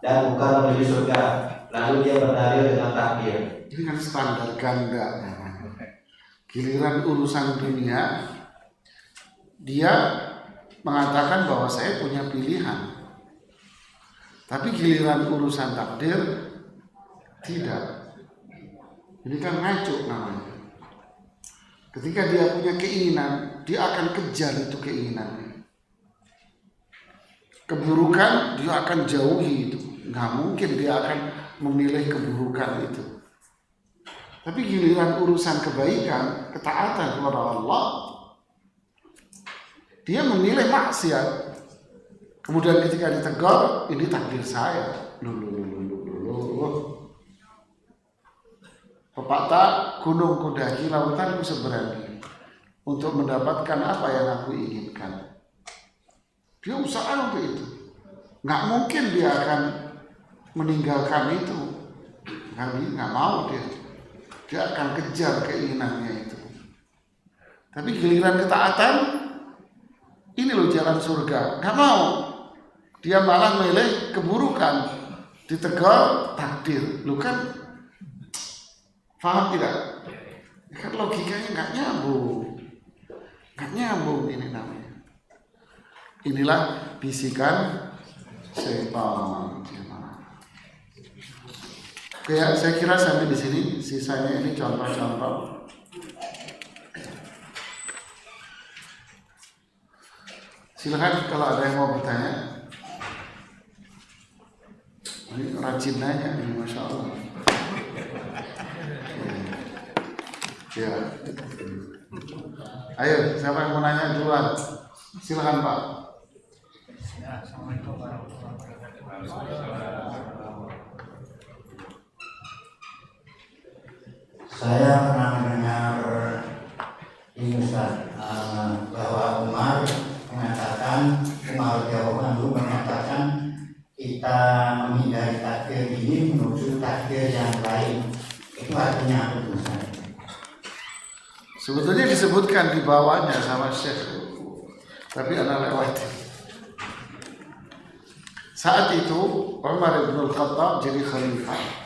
dan bukan menuju surga? Lalu dia berdalil dengan takdir. ini kan standar ganda. Giliran urusan dunia, dia mengatakan bahwa saya punya pilihan. Tapi giliran urusan takdir, tidak. Ini kan ngaco namanya. Ketika dia punya keinginan, dia akan kejar itu keinginannya. Keburukan dia akan jauhi itu. Nggak mungkin dia akan memilih keburukan itu. Tapi giliran urusan kebaikan, ketaatan kepada Allah, dia memilih maksiat. Kemudian ketika ditegur, ini takdir saya. Pepatah, gunung kudaki, lautan seberani untuk mendapatkan apa yang aku inginkan. Dia usaha untuk itu. Nggak mungkin dia akan meninggalkan itu. Nggak mau dia. Dia akan kejar keinginannya itu. Tapi giliran ketaatan, ini loh jalan surga. Nggak mau. Dia malah milih keburukan. Ditegur takdir. Lu kan paham tidak? Kan logikanya nggak nyambung. Nggak nyambung ini namanya. Inilah bisikan setan. Oke ya, saya kira sampai di sini. Sisanya ini contoh-contoh. Silakan kalau ada yang mau bertanya. Ini rajin nanya nih, masya Allah. Ya. Ayo, siapa yang mau nanya duluan? Silakan Pak. Assalamualaikum warahmatullahi wabarakatuh. Saya pernah mendengar ini Ustaz, bahwa Umar radhiyallahu anhu mengatakan kita menghindari takdir ini menuju takdir yang lain. Itu artinya apa Ustaz? Sebetulnya disebutkan di bawahnya sama Syekh, tapi anak lewati. Saat itu Umar bin Khattab jadi khalifah.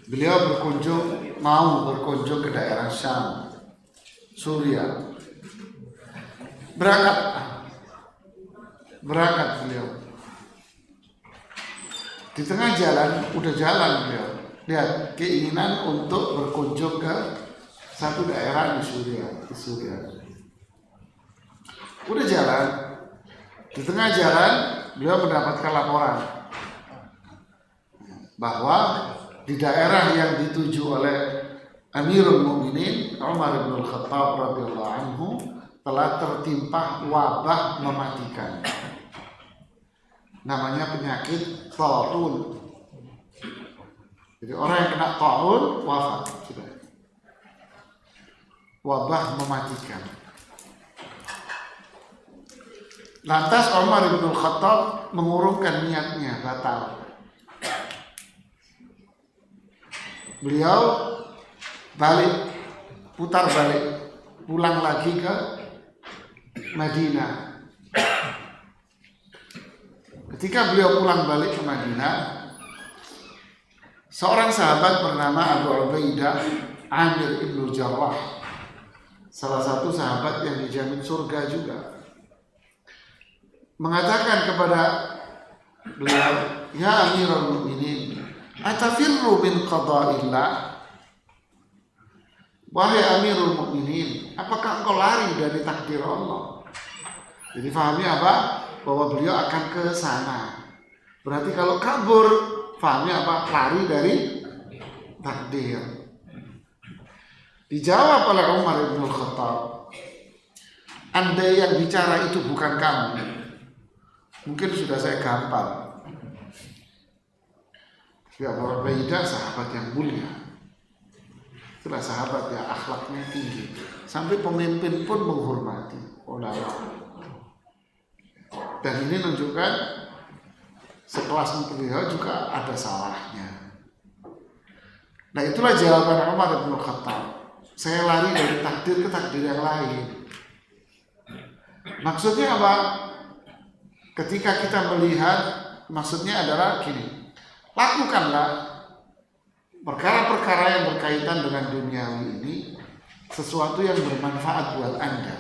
Beliau mau berkunjung ke daerah Syam, Suriah. Berangkat beliau. Di tengah jalan, udah jalan beliau. Lihat, keinginan untuk berkunjung ke satu daerah di Suriah. Udah jalan, di tengah jalan beliau mendapatkan laporan bahwa di daerah yang dituju oleh Amirul Mukminin Umar bin Khattab radhiyallahu anhu telah tertimpa wabah mematikan. Namanya penyakit taun. Jadi orang yang kena taun wafat sudah. Wabah mematikan. Lantas Umar bin Khattab mengurungkan niatnya, batal. Beliau putar balik, pulang lagi ke Madinah. Ketika beliau pulang balik ke Madinah, seorang sahabat bernama Abu Ubaidah Amir ibn Jarrah, salah satu sahabat yang dijamin surga juga, mengatakan kepada beliau, "Ya Amirul Mukminin, atafirru min qada'illah?" Wahai Amirul Mukminin, apakah engkau lari dari takdir Allah? Jadi fahami apa? Bahwa beliau akan ke sana. Berarti kalau kabur, fahami apa? Lari dari takdir. Dijawab oleh Umar bin Khattab, andai yang bicara itu bukan kamu, mungkin sudah saya gampar. Ya, Abu Ubaidah sahabat yang mulia. Itulah sahabat yang akhlaknya tinggi, sampai pemimpin pun menghormati ulama. Dan ini menunjukkan sekelas beliau juga ada salahnya. Nah, itulah jawaban Umar bin Khattab. Saya lari dari takdir ke takdir yang lain. Maksudnya apa? Ketika kita melihat, maksudnya adalah gini, lakukanlah perkara-perkara yang berkaitan dengan duniawi ini, sesuatu yang bermanfaat buat Anda.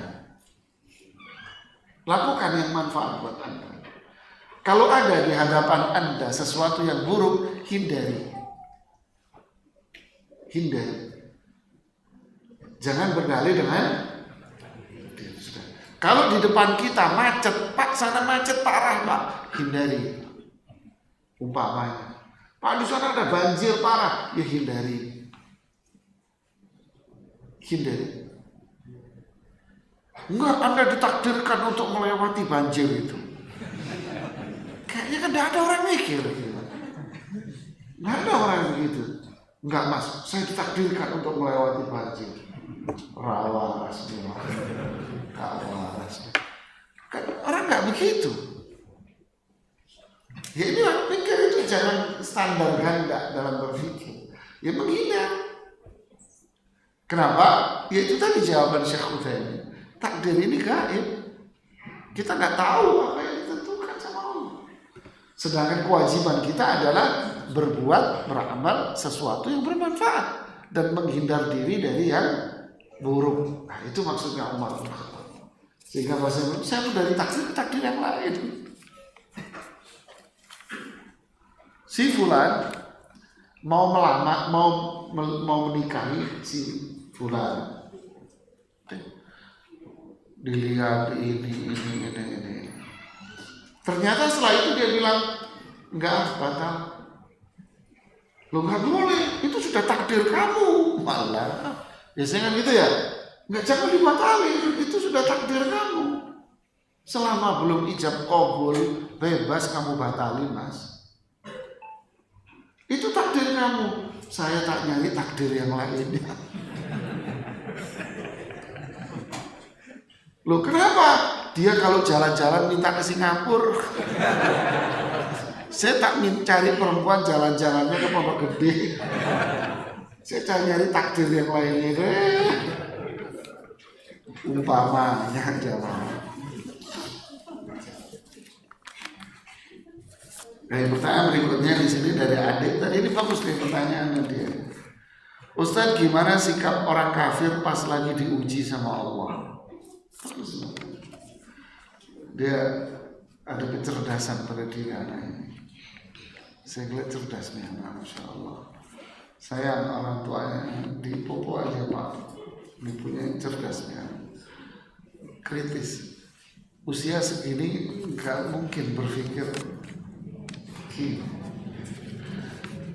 Lakukan yang manfaat buat Anda. Kalau ada di hadapan Anda sesuatu yang buruk, hindari. Jangan berdalih dengan kalau di depan kita macet, Pak, sana macet parah, Pak, hindari. Umpamanya, Pak, di sana ada banjir parah, ya hindari. Enggak, Anda ditakdirkan untuk melewati banjir itu. Kayaknya kan tidak ada orang mikir gitu. Nggak ada orang begitu. Enggak, Mas, saya ditakdirkan untuk melewati banjir. Rawa rasmi, kan orang nggak begitu. Ya ini orang pikir itu jangan standar ganda dalam berpikir. Ya menghina. Kenapa? Ya itu tadi jawaban Syekh Utsaimin. Takdir ini gaib. Kita nggak tahu apa yang ditentukan sama Allah. Sedangkan kewajiban kita adalah berbuat, beramal sesuatu yang bermanfaat dan menghindar diri dari yang buruk. Nah, itu maksudnya Umar bin Khattab. Sehingga bahasa saya dari takdir yang lain. Si fulan mau melamar, mau menikahi si fulan. Dilihat ini. Ternyata setelah itu dia bilang, enggak, batal. Lo nggak boleh, itu sudah takdir kamu. Malah biasanya kan gitu ya. Enggak, jangan dibatalin, itu sudah takdir kamu. Selama belum ijab qabul, bebas kamu batalin, Mas. Itu takdir kamu. Saya tak nyari takdir yang lainnya. Loh, kenapa? Dia kalau jalan-jalan minta ke Singapura. Saya tak cari perempuan jalan-jalannya ke Pondok Gede. Saya cari nyari takdir yang lainnya deh. Umpamanya jalan. Nah, pertanyaan berikutnya di sini dari adik. Tadi ini bagus nih pertanyaannya dia. Ustadz, gimana sikap orang kafir pas lagi diuji sama Allah? Bagus. Dia ada kecerdasan pada diri anak ini. Saya lihat cerdas nih, Masya Allah. sayang orang tuanya, dipopo aja Pak, ini punya yang cerdasnya, kritis. Usia segini nggak mungkin berpikir gini.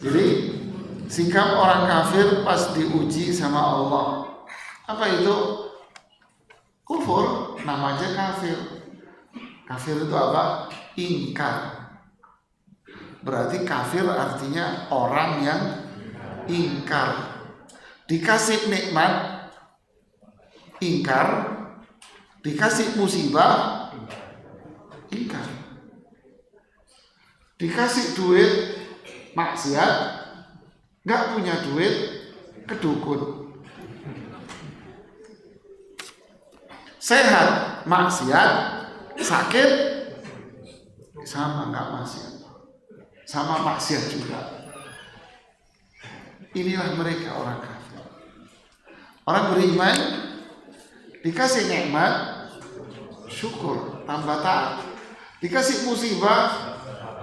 Jadi sikap orang kafir pas diuji sama Allah, apa itu? Kufur, namanya kafir. Kafir itu apa? Ingkar. Berarti kafir artinya orang yang ingkar. Dikasih nikmat, ingkar. Dikasih musibah, ingkar. Dikasih duit, maksiat. Nggak punya duit, kedukun. Sehat, maksiat. Sakit, sama nggak maksiat, sama maksiat juga. Inilah mereka orang kafir. Orang beriman dikasih nikmat, syukur, tambah taat. Dikasih musibah,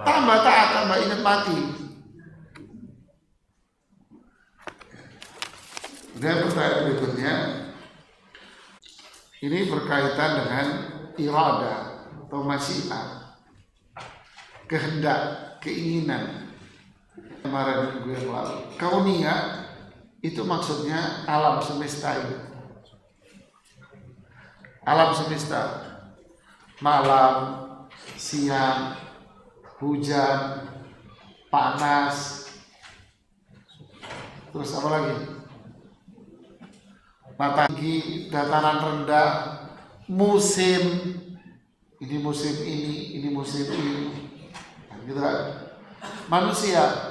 tambah taat, tambah ingat mati. Dan pertanyaan berikutnya, ini berkaitan dengan irada atau masyiah, kehendak, keinginan. Kemarin minggu yang lalu, kauniyah itu maksudnya alam semesta ini. Alam semesta, malam, siang, hujan, panas, terus apa lagi? Matahari, dataran rendah, musim, ini musim ini musim ini, gitu kan? Manusia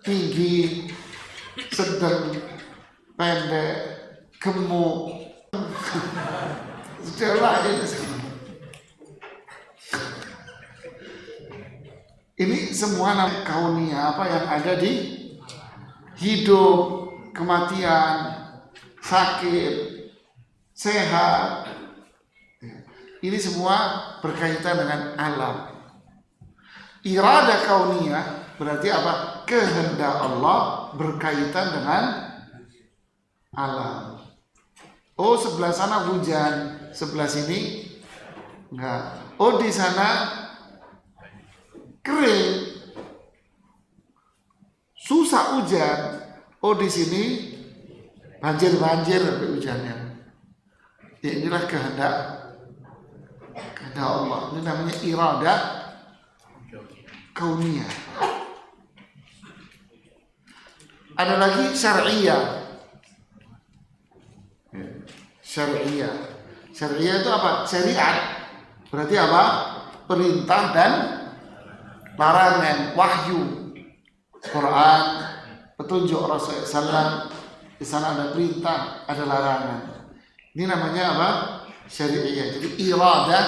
tinggi, sedang, pendek, gemuk, sudah lain. Ini semua nama kauniyah, apa yang ada di hidup, kematian, sakit, sehat. Ini semua berkaitan dengan alam. Irada kauniyah berarti apa? Kehendak Allah berkaitan dengan alam. Oh, sebelah sana hujan, sebelah sini enggak. Oh, di sana kering, susah hujan. Oh, di sini banjir hujannya. Ya, inilah kehendak Allah. Ini namanya irada kauniyah. Ada lagi syar'iyah. Syar'iyah. Syar'iyah itu apa? Syariat. Berarti apa? Perintah dan larangan, wahyu. Quran, petunjuk Rasulullah SAW. Di sana ada perintah, ada larangan. Ini namanya apa? Syari'iyah. Jadi irada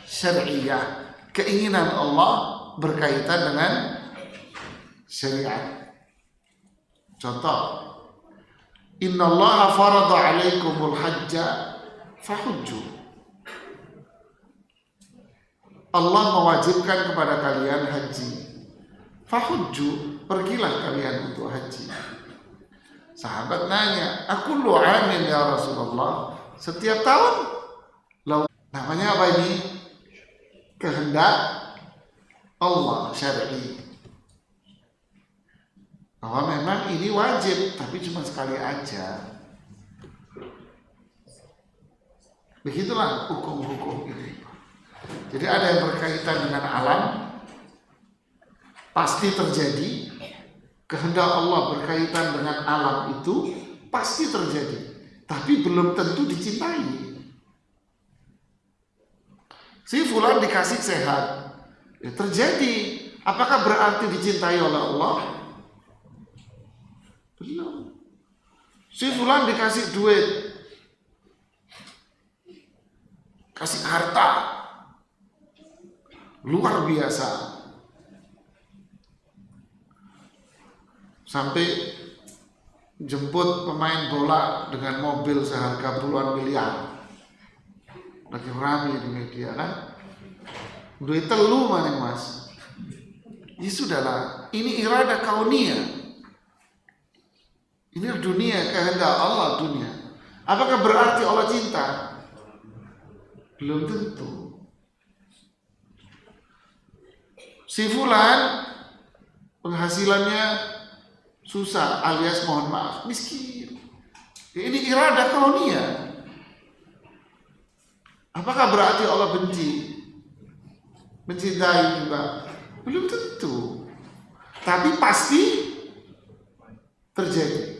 syar'iyah. Keinginan Allah berkaitan dengan syariat. Contoh, innallaha farada 'alaikumul hajja fahujju. Allah mewajibkan kepada kalian haji. Fahujju, pergilah kalian untuk haji. Sahabat nanya, "Akullu 'amin ya Rasulullah?" Setiap tahun? Namanya apa ini? Kehendak Allah syar'i. Bahwa memang ini wajib, tapi cuma sekali aja. Begitulah hukum-hukum ini. Jadi ada yang berkaitan dengan alam, pasti terjadi. Kehendak Allah berkaitan dengan alam itu pasti terjadi, tapi belum tentu dicintai. Si fulan dikasih sehat, ya terjadi. Apakah berarti dicintai oleh Allah? Belum. Si fulan dikasih duit, kasih harta luar biasa, sampai jemput pemain bola dengan mobil seharga puluhan miliar. Lagi ramai di media kan, duit telu mana mas? Ya sudahlah, ini irada kauniyah. Ini dunia, kehendak Allah dunia. Apakah berarti Allah cinta? Belum tentu. Si fulan penghasilannya susah alias mohon maaf miskin. Ini iradah kauniyah. Apakah berarti Allah benci? Mencintai juga? Belum tentu. Tapi pasti terjadi.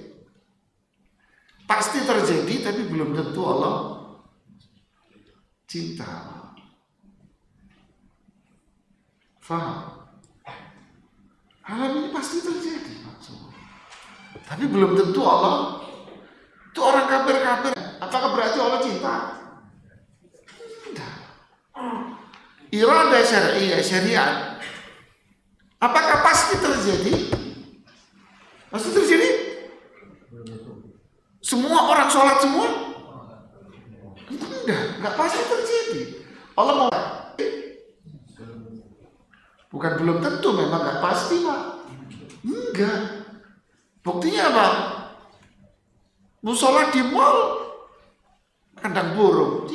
Pasti terjadi, tapi belum tentu Allah cinta. Faham? Alam ini pasti terjadi maksudnya. Tapi belum tentu Allah. Itu orang kafir-kafir. Apakah berarti Allah cinta? Tidak. Iradah syariah, syariat. Apakah pasti terjadi? Pasti terjadi? Semua orang sholat semua? Enggak pasti terjadi. Allah mau. Bukan belum tentu, memang enggak pasti, Pak. Enggak. Buktinya apa? Mau sholat di mall, kandang burung.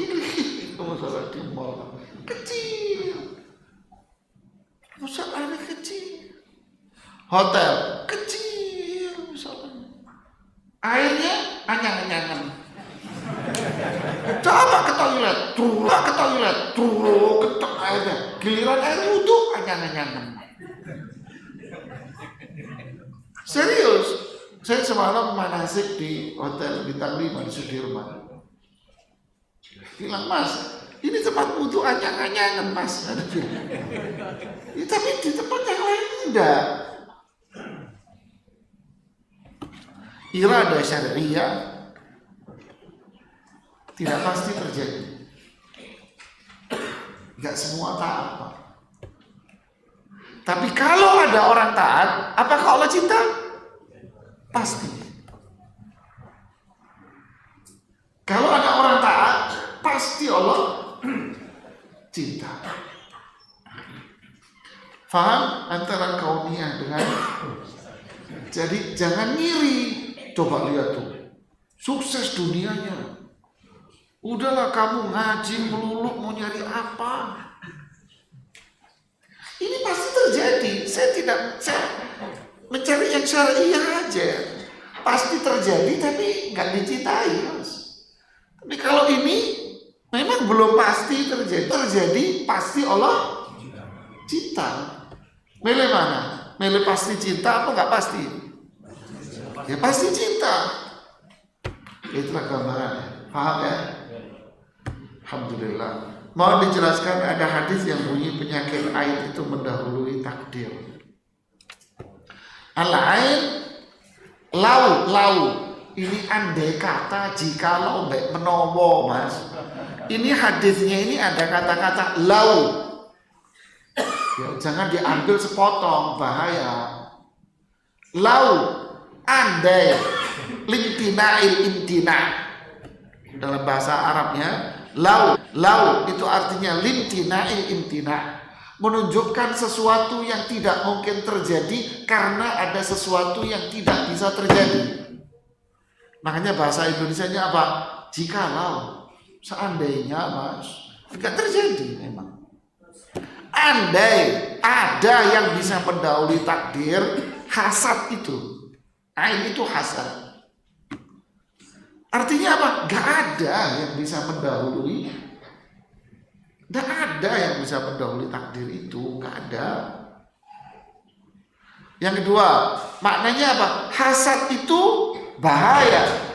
Mau sholat di mall, kecil. Mau sholat kecil. Hotel, kecil. Misalnya. Airnya anyang-anyangan. Coba ke toilet, ketok airnya. Giliran air wudhu, anyang-anyangan. Serius, saya semalam manasik di hotel bintang 5 di Sudirman. Bilang, Mas, ini tempat wudhu anyang-anyangan, Mas. Ya, tapi di tempat yang lain enggak. Iradah syariah tidak pasti terjadi. Enggak semua taat, Pak. Tapi kalau ada orang taat, apakah Allah cinta? Pasti. Kalau ada orang taat, pasti Allah cinta. Faham antara kauniyah dengan. Jadi jangan ngiri. Coba lihat tuh, sukses dunianya. Udahlah kamu ngaji melulu mau nyari apa? Ini pasti terjadi. Saya mencari yang syariah aja. Pasti terjadi tapi nggak dicintai, Mas. Tapi kalau ini memang belum pasti terjadi. Terjadi pasti Allah cinta. Milih mana? Milih pasti cinta apa nggak pasti? Ya pasti cinta. Itulah gambarannya. Paham ya? Alhamdulillah. Mau dijelaskan ada hadis yang bunyi penyakit air itu mendahului takdir. Al-ain lau. Ini andai kata jikalau mbek menowo, Mas. Ini hadisnya ini ada kata-kata lau. Ya, jangan diambil sepotong, bahaya. Lau andai limtina'il imtina. Dalam bahasa Arabnya lau itu artinya limtina'il imtina, menunjukkan sesuatu yang tidak mungkin terjadi karena ada sesuatu yang tidak bisa terjadi. Makanya bahasa Indonesianya apa? Jikalau, seandainya, Mas, tidak terjadi memang. Andai ada yang bisa mendahului takdir, hasad itu. Ain itu hasad. Artinya apa? Gak ada yang bisa mendahului. Gak ada yang bisa mendahului takdir itu. Gak ada. Yang kedua, maknanya apa? Hasad itu bahaya.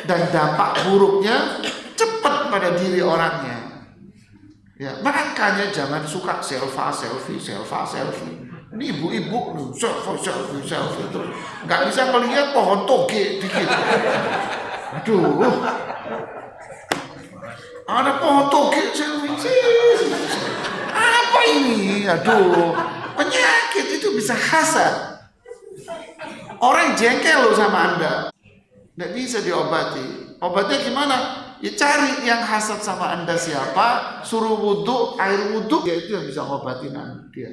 Dan dampak buruknya cepat pada diri orangnya. Ya, makanya jangan suka selfie. Ini ibu-ibu nih, selfie terus. Gak bisa melihat pohon toge dikit. Aduh, ada pohon toge selfie. Apa ini? Aduh, penyakit itu bisa hasad. Orang jengkel loh sama Anda. Nggak bisa diobati. Obatnya gimana? Ya cari yang hasad sama Anda siapa, suruh wudhu, air wudhu, ya itu yang bisa ngobatin dia.